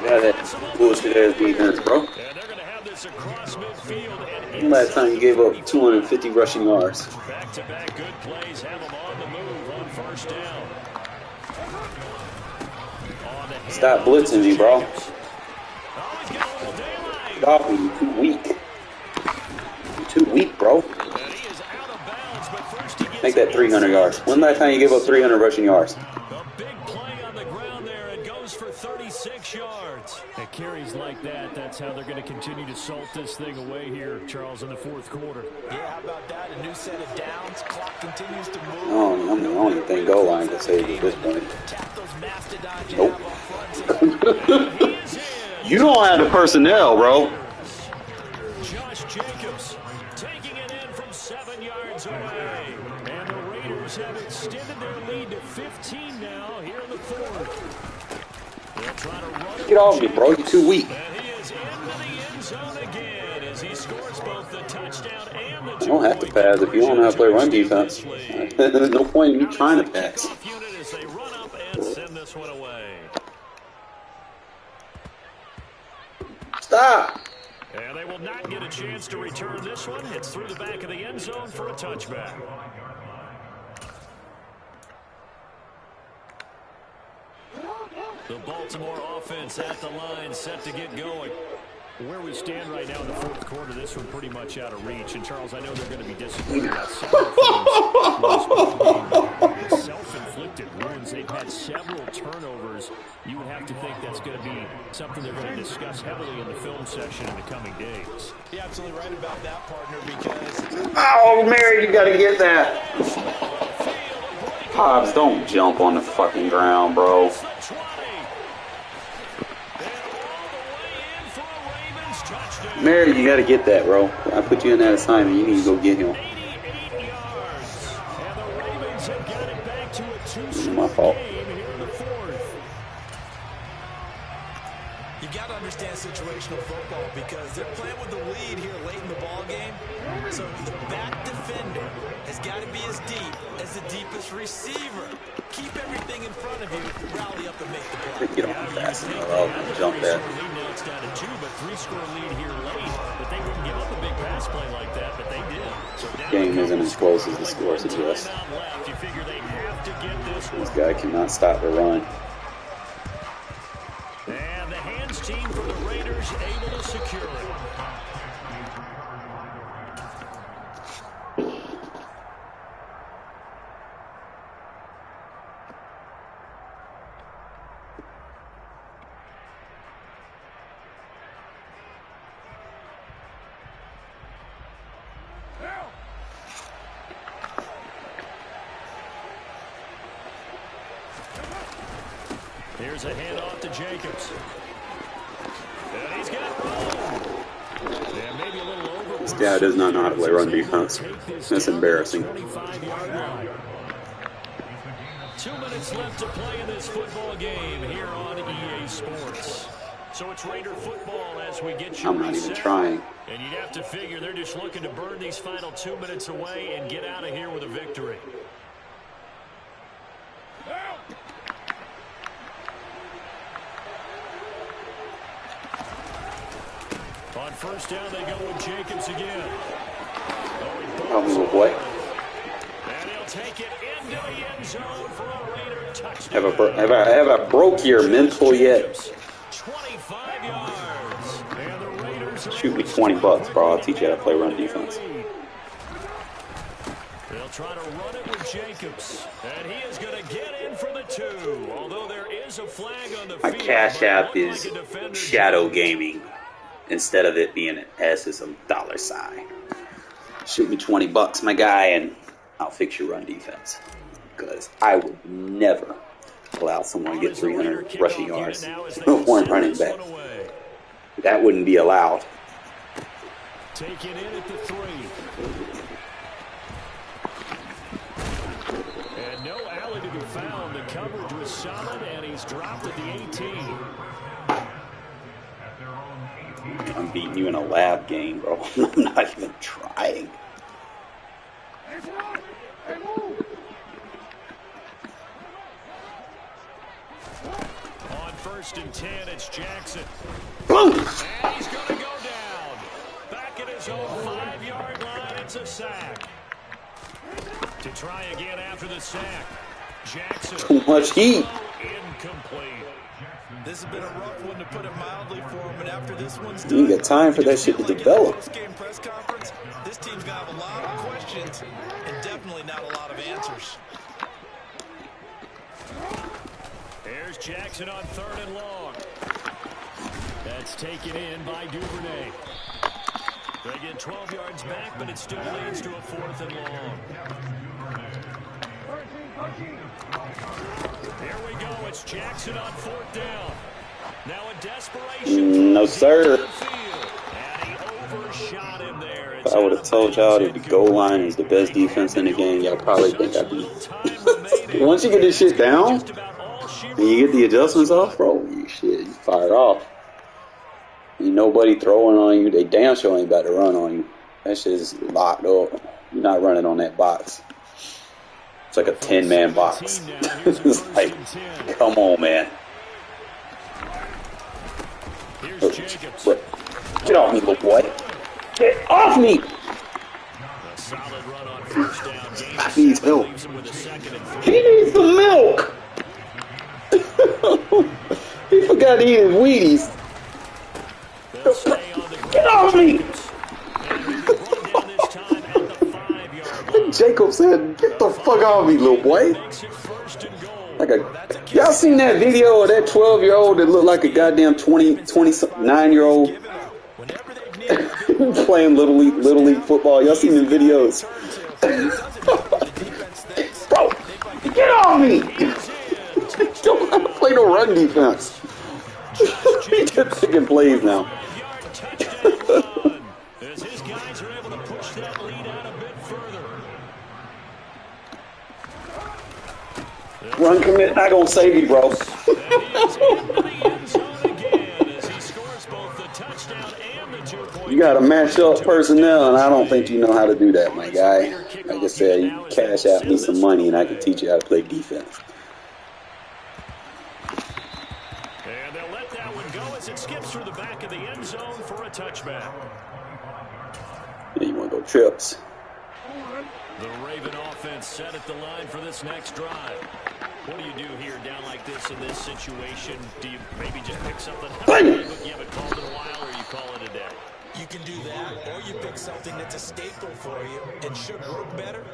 Yeah, that bullshit ass defense, bro. And they're going to have this across midfield. When last time you gave up 250 rushing yards? Back-to-back good plays have them on the move on first down. Stop blitzing me, bro. Oh, he's got a little daylight. Dog, you too weak. You're too weak, bro. And he is out of bounds, but first he gets Make that 300 yards. When last time you gave up 300 rushing yards? a big play on the ground there. It goes for 36 yards. At carries like that, that's how they're going to continue to salt this thing away here, Charles, in the 4th quarter. Yeah, how about that? A new set of downs. Clock continues to move. I'm the only thing goal line can save at this point. Tap those mastodons you Nope. have up front. He is in. You don't have the personnel, bro. Josh Jacobs taking it in from 7 yards away. And the Raiders have extended their lead to 15 now here in the 4th. They'll try to run it. Get off me, bro. You're too weak. And he is into the end zone again as he scores both the touchdown and the 2-point You don't have to pass if you don't know how to play run defense. There's no point in you trying to pass. Unit as they run up and send this one away. Stop. And they will not get a chance to return this one. It's through the back of the end zone for a touchback. The Baltimore offense at the line, set to get going. Where we stand right now in the 4th quarter, this one pretty much out of reach. And, Charles, I know they're going to be disappointed about several things. Self-inflicted wounds. They've had several turnovers. You would have to think that's going to be something they're going to discuss heavily in the film session in the coming days. You're absolutely right about that, partner, because Oh, Mary, you got to get that. Hobbs, don't jump on the fucking ground, bro. Mary, you got to get that, bro. I put you in that assignment. You need to go get him. 88 yards. And the Ravens have got it back to a two-score My fault. game here in the 4th. you got to understand understand situational football because they're playing with the lead here late in the ball game. So the back defender has got to be as deep as the deepest receiver. Keep everything in front of you, rally up and make the play. Get on fast enough. I'll jump that. Now it's down to 2, but 3-score lead here late. But they wouldn't give up a big pass play like that, but they did. So game isn't as close as the score suggests. You figure they have to get this guy cannot stop the run. And the hands team for the Raiders able to secure it. Here's a handoff to Jacobs. And he's got room. Yeah, maybe a little over. This guy does not know how to play run defense. That's embarrassing. 2 minutes left to play in this football game here on EA Sports. So it's Raider football as we get you. I'm not even trying. And you'd have to figure they're just looking to burn these final 2 minutes away and get out of here with a victory. On first down, they go with Jacobs again. Little boy. And he'll take it into the end zone for a Raider touchdown. Have I broke your mental yet? 25 yards. And the Raiders shoot me $20, bro. I'll teach you how to play run defense. They'll try to run it with Jacobs. And he is going to get in for the 2. Although there is a flag on the field. My Cash App is Shadow Gaming. Instead of it being an S, it's a $sign. Shoot me $20, my guy, and I'll fix your run defense. Because I would never allow someone to get 300 rushing yards with one running back. That wouldn't be allowed. Take it in at the 3. And no alley to be found. The coverage was solid, and he's dropped at the 18. I'm beating you in a lab game, bro. I'm not even trying. On first and 10, it's Jackson. Boom! And he's going to go down. Back at his own 5-yard line, it's a sack. To try again after the sack. Jackson. Too much heat. Incomplete. This has been a rough one, to put it mildly, for him, and after this one's done, you ain't got time for that shit to develop. Post-game press conference, this team's gonna have a lot of questions and definitely not a lot of answers. There's Jackson on 3rd and long. That's taken in by Duvernay. They get 12 yards back, but it still leads to a 4th and long. Here we go. It's Jackson on 4th down. Now a desperation. No, sir. And he overshot him there. If I would have told y'all that the goal line is the best defense in the game, y'all probably think I'd be. Once you get this shit down, and you get the adjustments off, bro, you fire off. Ain't nobody throwing on you. They damn sure ain't about to run on you. That shit is locked up. You're not running on that box. It's like a 10-man box. It's like, come on, man. Get off me, little boy. Get off me! I need help. He needs some milk. He forgot to eat his Wheaties. Get off me! Jacob said, get the fuck off me, little boy. Y'all seen that video of that 12-year-old that looked like a goddamn 29-year-old playing Little League football? Y'all seen the videos? Bro, get off me! Don't have to play no run defense. He just taking plays now. Run commit not gonna save you, bro. touchdown and the 2-point. You got to match up personnel, and I don't think you know how to do that, my guy. Like I said, you cash out me some money, and I can teach you how to play defense. And they'll let that one go as it skips through the back of the end zone for a touchback. Yeah, you want to go trips. The Raven offense set at the line for this next drive. What do you do here down like this in this situation? Do you maybe just pick something up you haven't called in a while, or you call it a day? You can do that, or you pick something that's a staple for you and should work better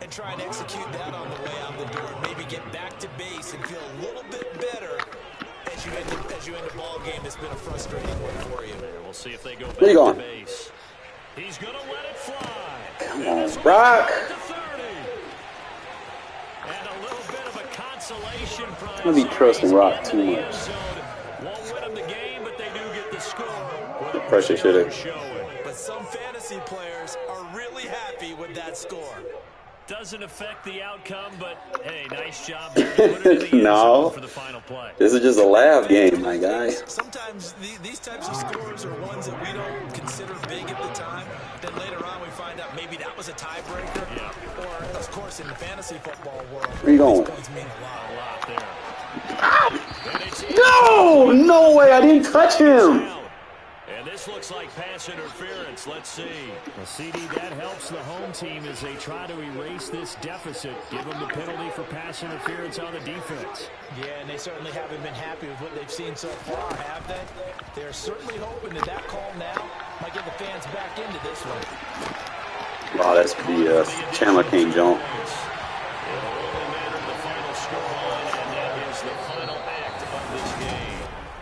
and try and execute that on the way out the door. Maybe get back to base and feel a little bit better as you end the ball game that's been a frustrating one for you. We'll see if they go back to base. He's going to let it fly. Come on, Brock. And a little bit of a consolation prize. I'm going to be trusting Rock too much. Won't win them the game, but they do get the score. The pressure should have. But some fantasy players are really happy with that score. Doesn't affect the outcome, but hey, nice job there to put it in the end zone for the final play. This is just a laugh game, my guy. Sometimes these types of scores are ones that we don't consider big at the time. Then later on we find out maybe that was a tiebreaker. Yeah. Or, of course, in the fantasy football world, where you going? These points mean a lot there. No! No way! I didn't touch him! And this looks like pass interference. Let's see. Well, CD, that helps the home team as they try to erase this deficit. Give them the penalty for pass interference on the defense. Yeah, and they certainly haven't been happy with what they've seen so far, have they? They're certainly hoping that call now might get the fans back into this one. Wow, that's the Chandler King jump.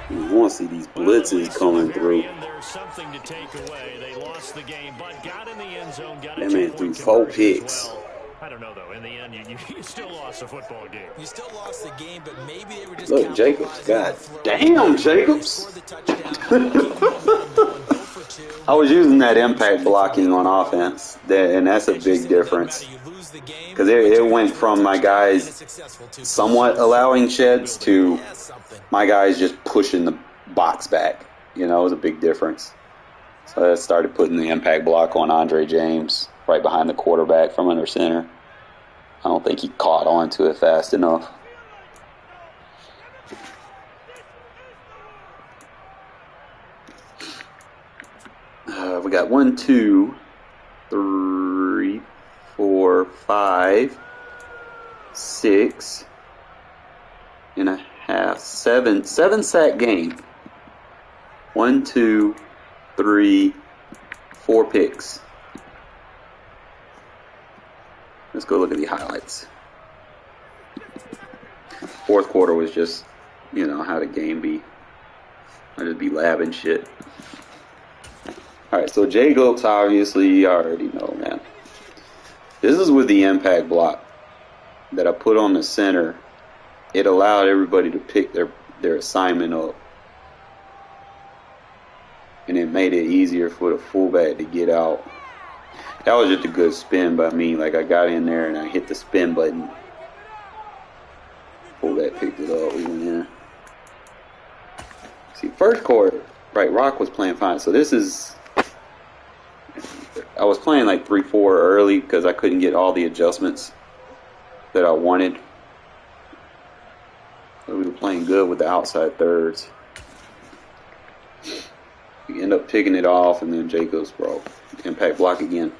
You want to see these blitzes coming through. Something to take away. They lost the game, but got in the end zone. Got that man threw 4 picks. Well, I don't know though. In the end, you still lost a football game. You still lost the game, but maybe they were just. Look, Jacobs. God damn, Jacobs. I was using that impact blocking on offense, and that's a big difference. Because it went from my guys somewhat allowing sheds to my guys just pushing the box back. You know, it was a big difference. So I started putting the impact block on Andre James right behind the quarterback from under center. I don't think he caught on to it fast enough. We got 1, 2, 3, 4, 5, 6 and a half, 7 sack game. 1, 2, 3, 4 picks. Let's go look at the highlights. Fourth quarter was just, you know, how the game be. I just be labbing shit. Alright, so Jacobs, obviously, you already know, man. This is with the impact block that I put on the center. It allowed everybody to pick their assignment up. And it made it easier for the fullback to get out. That was just a good spin by me. Like, I got in there and I hit the spin button. Fullback picked it up. We went in. See, first quarter, right, Rock was playing fine. So this is... I was playing like 3-4 early because I couldn't get all the adjustments that I wanted. So we were playing good with the outside thirds. We end up picking it off, and then Jacobs, bro, impact block again.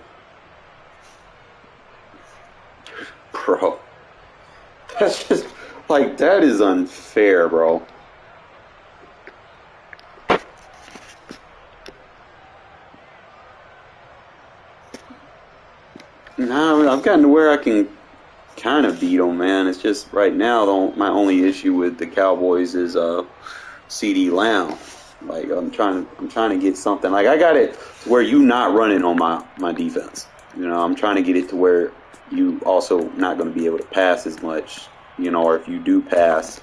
Bro, that's just, like, that is unfair, bro. Now I've gotten to where I can kind of beat them, man. It's just right now, my only issue with the Cowboys is CD Lamb. Like, I'm trying to get something. Like, I got it to where you not running on my defense. You know, I'm trying to get it to where you also not going to be able to pass as much. You know, or if you do pass,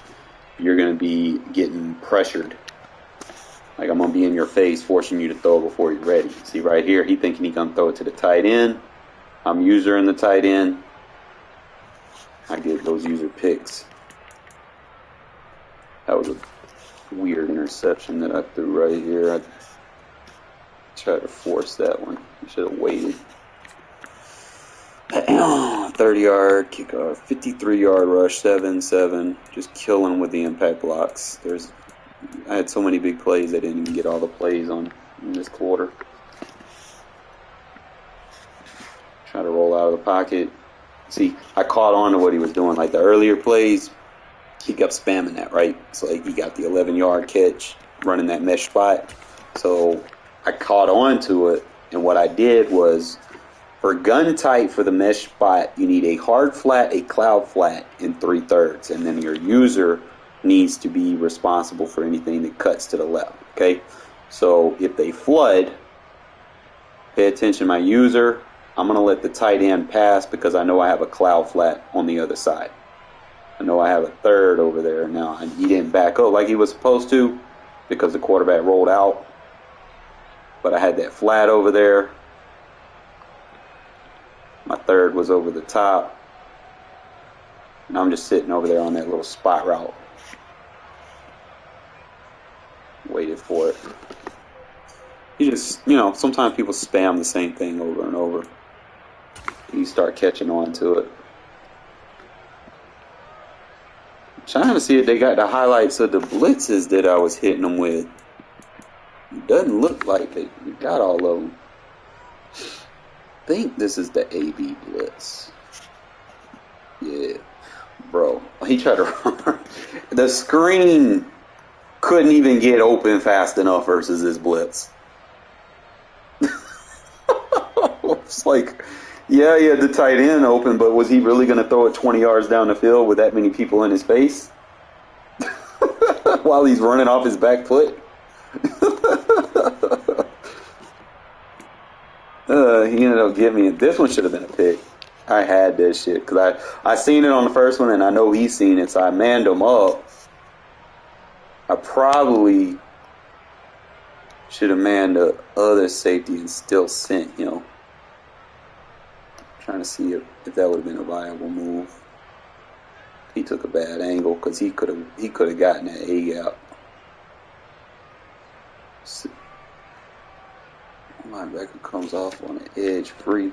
you're going to be getting pressured. Like, I'm going to be in your face, forcing you to throw before you're ready. See, right here, he thinking he going to throw it to the tight end. I'm user in the tight end. I get those user picks. That was a weird interception that I threw right here. Tried to force that one. You should have waited. 30-yard kickoff, 53-yard rush, 7-7. Just killing with the impact blocks. I had so many big plays. I didn't even get all the plays on in this quarter. Try to roll out of the pocket. See, I caught on to what he was doing. Like the earlier plays, he kept spamming that, right? So like he got the 11-yard catch, running that mesh spot. So I caught on to it, and what I did was, for gun tight for the mesh spot, you need a hard flat, a cloud flat, and 3/3, and then your user needs to be responsible for anything that cuts to the left. Okay, so if they flood, pay attention, my user. I'm gonna let the tight end pass because I know I have a cloud flat on the other side. I know I have a third over there now. He didn't back up like he was supposed to because the quarterback rolled out, but I had that flat over there. My third was over the top. And I'm just sitting over there on that little spot route. Waited for it. You just, sometimes people spam the same thing over and over. You start catching on to it. I'm trying to see if they got the highlights of the blitzes that I was hitting them with. It doesn't look like they got all of them. I think this is the AB blitz. Yeah, bro. He tried to run. The screen couldn't even get open fast enough versus this blitz. It's like, yeah, he had the tight end open, but was he really going to throw it 20 yards down the field with that many people in his face? While he's running off his back foot? He ended up giving me it. This one should have been a pick. I had this shit because I seen it on the first one, and I know he's seen it, so I manned him up. I probably should have manned the other safety and still sent him. Trying to see if that would have been a viable move. He took a bad angle because he could have gotten that A gap. Linebacker comes off on the edge free.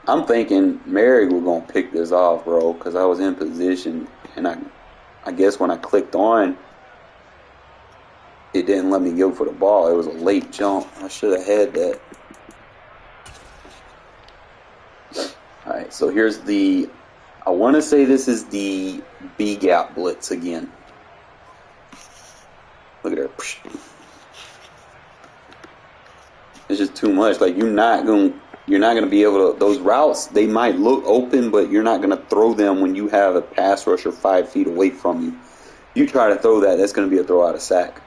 I'm thinking Merrick was gonna pick this off, bro, because I was in position, and I guess when I clicked on, it didn't let me go for the ball. It was a late jump. I should have had that. All right, so here's I want to say this is the B gap blitz again. Look at her. It's just too much. Like you're not gonna be able to. Those routes, they might look open, but you're not gonna throw them when you have a pass rusher 5 feet away from you. You try to throw that, that's gonna be a throw out of sack.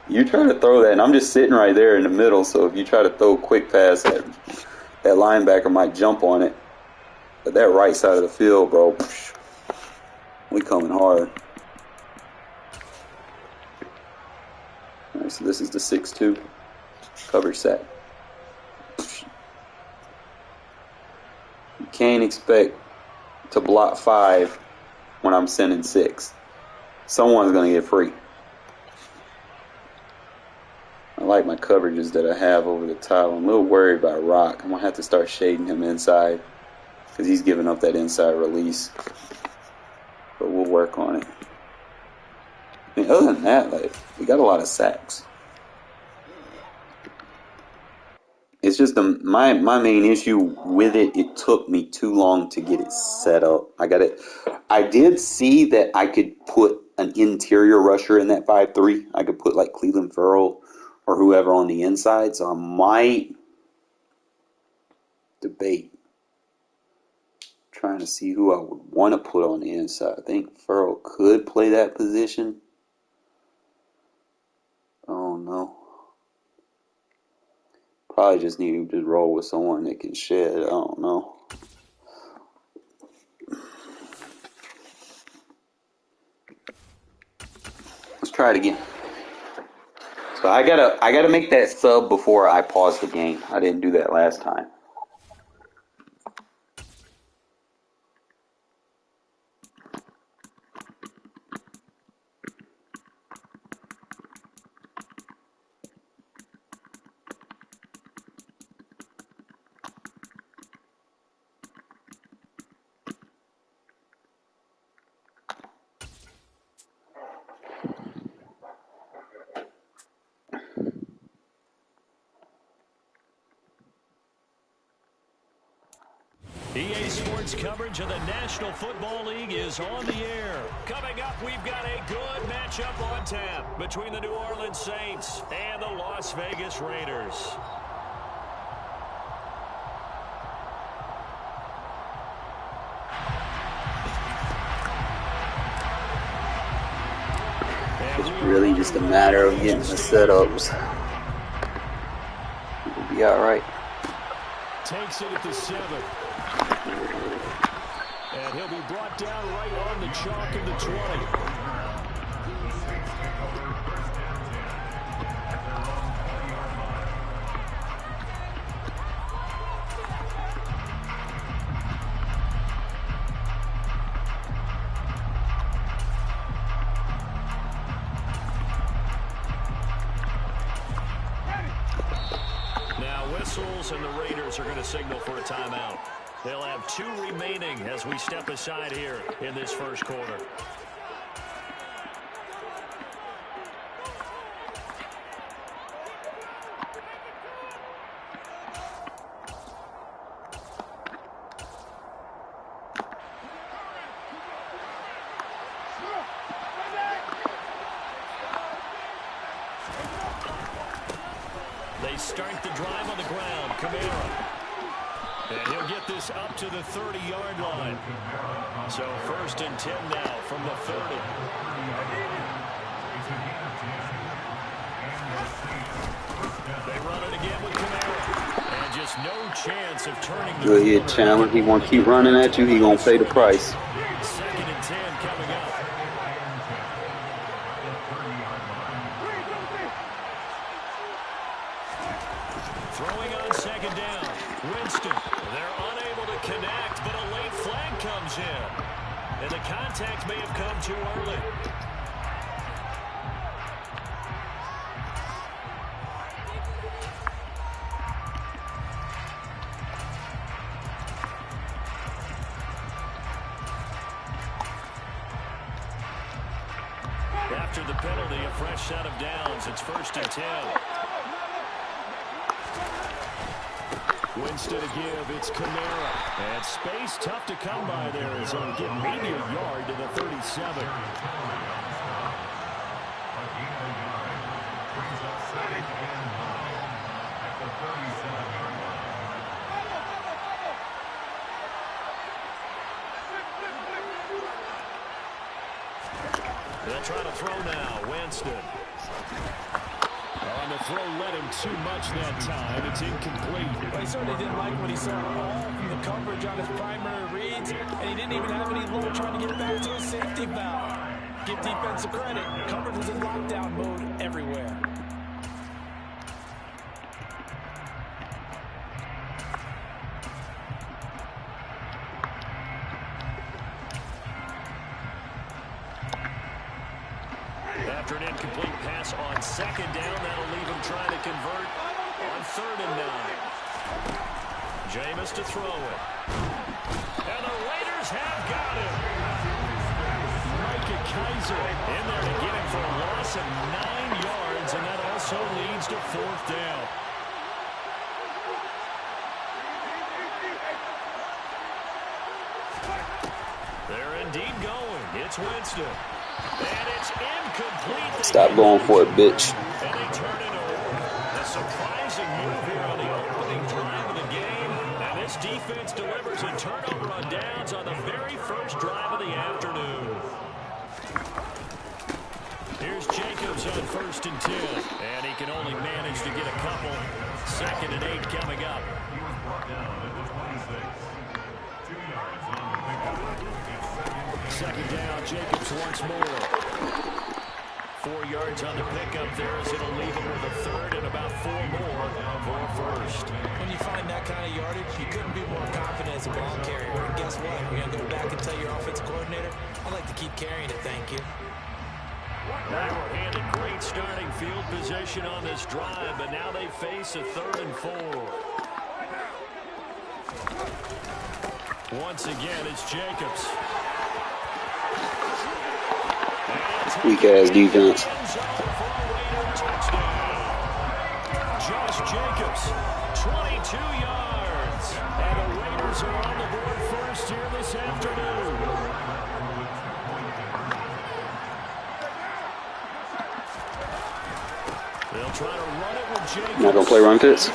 You try to throw that, and I'm just sitting right there in the middle. So if you try to throw a quick pass, that linebacker might jump on it. But that right side of the field, bro, we coming hard. All right, so this is the 6-2 coverage sack. You can't expect to block 5 when I'm sending 6. Someone's gonna get free. I like my coverages that I have over the top. I'm a little worried about Rock. I'm going to have to start shading him inside because he's giving up that inside release. But we'll work on it. I mean, other than that, we got a lot of sacks. It's just my main issue with it. It took me too long to get it set up. I did see that I could put an interior rusher in that 5-3. I could put like Cleveland Ferrell or whoever on the inside. So I might debate trying to see who I would want to put on the inside. I think Ferrell could play that position. Oh no. Probably just need to roll with someone that can shed. I don't know. Let's try it again. So I gotta make that sub before I pause the game. I didn't do that last time. EA Sports coverage of the National Football League is on the air. Coming up, we've got a good matchup on tap between the New Orleans Saints and the Las Vegas Raiders. It's really just a matter of getting the setups. We'll be all right. Takes it at the 7. And he'll be brought down right on the chalk of the 20. And the Raiders are going to signal for a timeout. They'll have 2 remaining as we step aside here in this first quarter. They start the drive on the ground. Kamara. And he'll get this up to the 30-yard line. So 1st and 10 now from the 30. They run it again with Kamara. And just no chance of turning the Go ahead, Chandler. He want to keep running at you. He going to pay the price. 2nd and 10 coming up. Throwing on 2nd down. Winston. They're unable to connect, but a late flag comes in. And the contact may have come too early. After the penalty, a fresh set of downs. It's 1st and 10. Winston to give, it's Kamara. And space tough to come by there as he'll get maybe a yard to the 37. They'll try to throw now, Winston. On the throw led him too much that time. It's incomplete. Well, he certainly didn't like what he saw all from the coverage on his primary reads, and he didn't even have any luck trying to get back to his safety valve. Give defensive credit. Coverage was in lockdown mode everywhere. After an incomplete pass on 2nd down, that'll leave him trying to convert on 3rd and 9. Jameis to throw it. And the Raiders have got him. Micah Kaiser in there to get him for a loss of 9 yards, and that also leads to 4th down. They're indeed going. It's Winston. And it's incomplete. Stop going for it, bitch. And they turn it over. A surprising move here on the opening drive of the game. And this defense delivers a turnover on downs on the very first drive of the afternoon. Here's Jacobs on 1st and 10. And he can only manage to get a couple. 2nd and 8 coming up. 2nd down, Jacobs once more. 4 yards on the pickup there as it'll leave him with a 3rd and about 4 more for a 1st. When you find that kind of yardage, you couldn't be more confident as a ball carrier. And guess what? You're going to go back and tell your offensive coordinator, I'd like to keep carrying it, thank you. They were handed great starting field position on this drive, but now they face a 3rd and 4. Once again, it's Jacobs. Weak-ass defense. Josh Jacobs, 22 yards. And the Raiders are on the board afternoon. They'll try to run it with Jacobs. Not gonna play run fits. So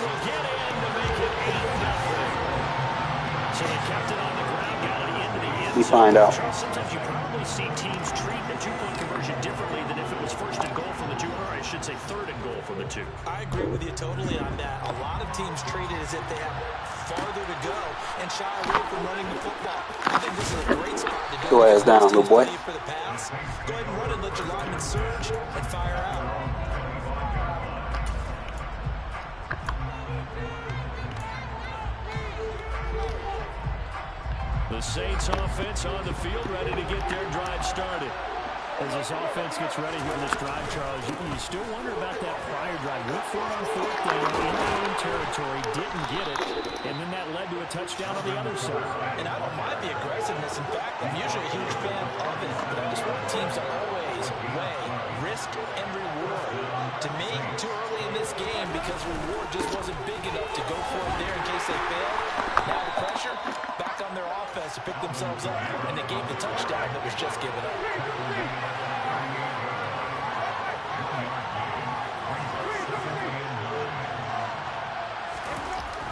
they kept it on the ground, got it into the end We zone. find out. Sometimes you probably see teams treat a two-point conversion differently than if it was first and goal from the 2, or I should say third and goal from the 2. I agree with you totally on that. A lot of teams treat it as if they have farther to go and shy away from running the football. I think this is a great spot to do. Go ass down, little boy. For the pass. Go ahead and run it, let your lineman surge and fire out. The Saints offense on the field, ready to get their drive started. As this offense gets ready here in this drive, Charles, you still wonder about that prior drive. Went for it on 4th down in their own territory, didn't get it, and then that led to a touchdown on the other side. And I don't mind the aggressiveness. In fact, I'm usually a huge fan of it, but I just want teams to always weigh risk and reward. To me, too early in this game because reward just wasn't big enough to go for it there in case they failed. Now the pressure back on their offense to pick themselves up, and they gave the touchdown that was just given up.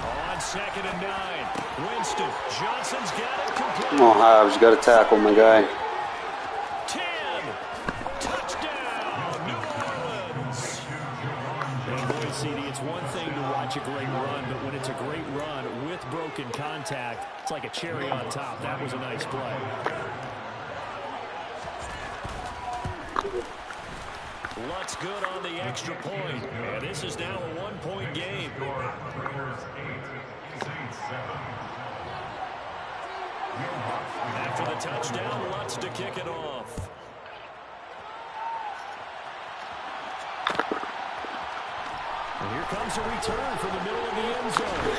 On 2nd and 9, Winston. Johnson's got it complete. Come on, Hives, you got to tackle my guy. 10. Touchdown, New Orleans. And boy, CD, it's one thing to watch a great run, but when it's a great run with broken contact, it's like a cherry on top. That was a nice play. Lutz good on the extra point. And this is now a 1-point game. After the touchdown, Lutz to kick it off. And here comes a return from the middle of the end zone.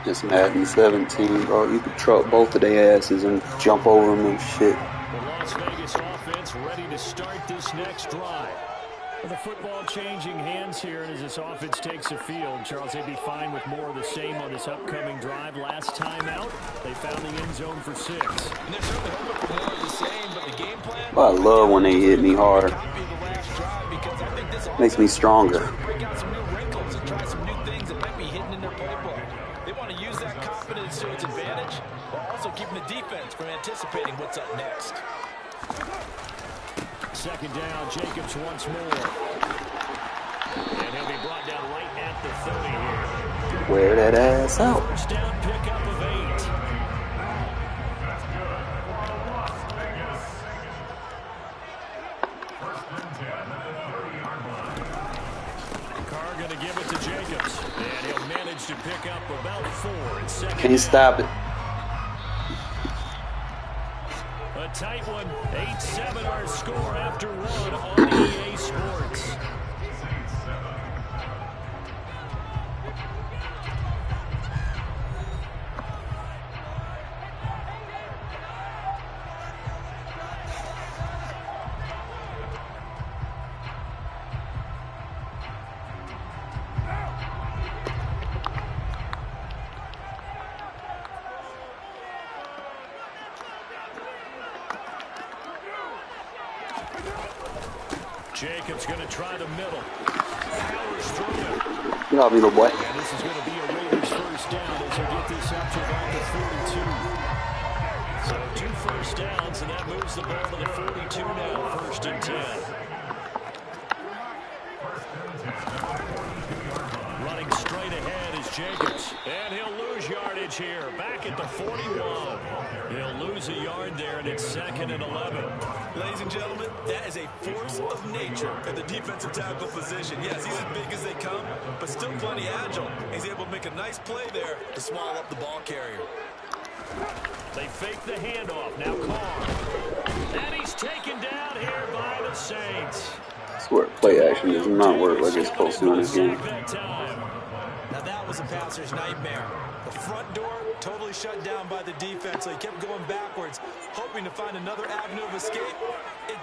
It's Madden 17, bro. You could truck both of their asses and jump over them and shit. The Las Vegas offense ready to start this next drive. With the football changing hands here, and as this offense takes the field, Charles, they'd be fine with more of the same on this upcoming drive. Last time out, they found the end zone for 6. And they're certainly hoping for more of the same, but the game plan... I love when they hit me hard. Makes me stronger. Break out some new wrinkles and try some new things that might be hidden in their playbook. They want to use that confidence to its advantage, while also keeping the defense from anticipating what's up next. 2nd down, Jacobs once more. And he'll be brought down right at the 30 here. Wear that ass out. First down pickup of 8. Carr going to give it to Jacobs. And he'll manage to pick up about 4 in 2nd. Can't stop it. A tight one. 8-7 our score after 1 on EA Sports. Jacobs going to try the middle. Powers through it. Get off me, little boy. And this is going to be a Raiders first down as they get this up to about the 42. So 2 first downs, and that moves the ball to the 42 now, 1st and 10. Running straight ahead is Jacobs. And he'll lose yardage here. Back at the 41. He'll lose a yard there, and it's 2nd and 11. Ladies and gentlemen, that is a force of nature at the defensive tackle position. Yes, he's as big as they come, but still plenty agile. He's able to make a nice play there to swallow up the ball carrier. They fake the handoff. Now Carr. And he's taken down here by the Saints. I swear, play action does not work like it's supposed to in this game. Now that was a passer's nightmare. The front door totally shut down by the defense, so he kept going backwards, hoping to find another avenue of escape.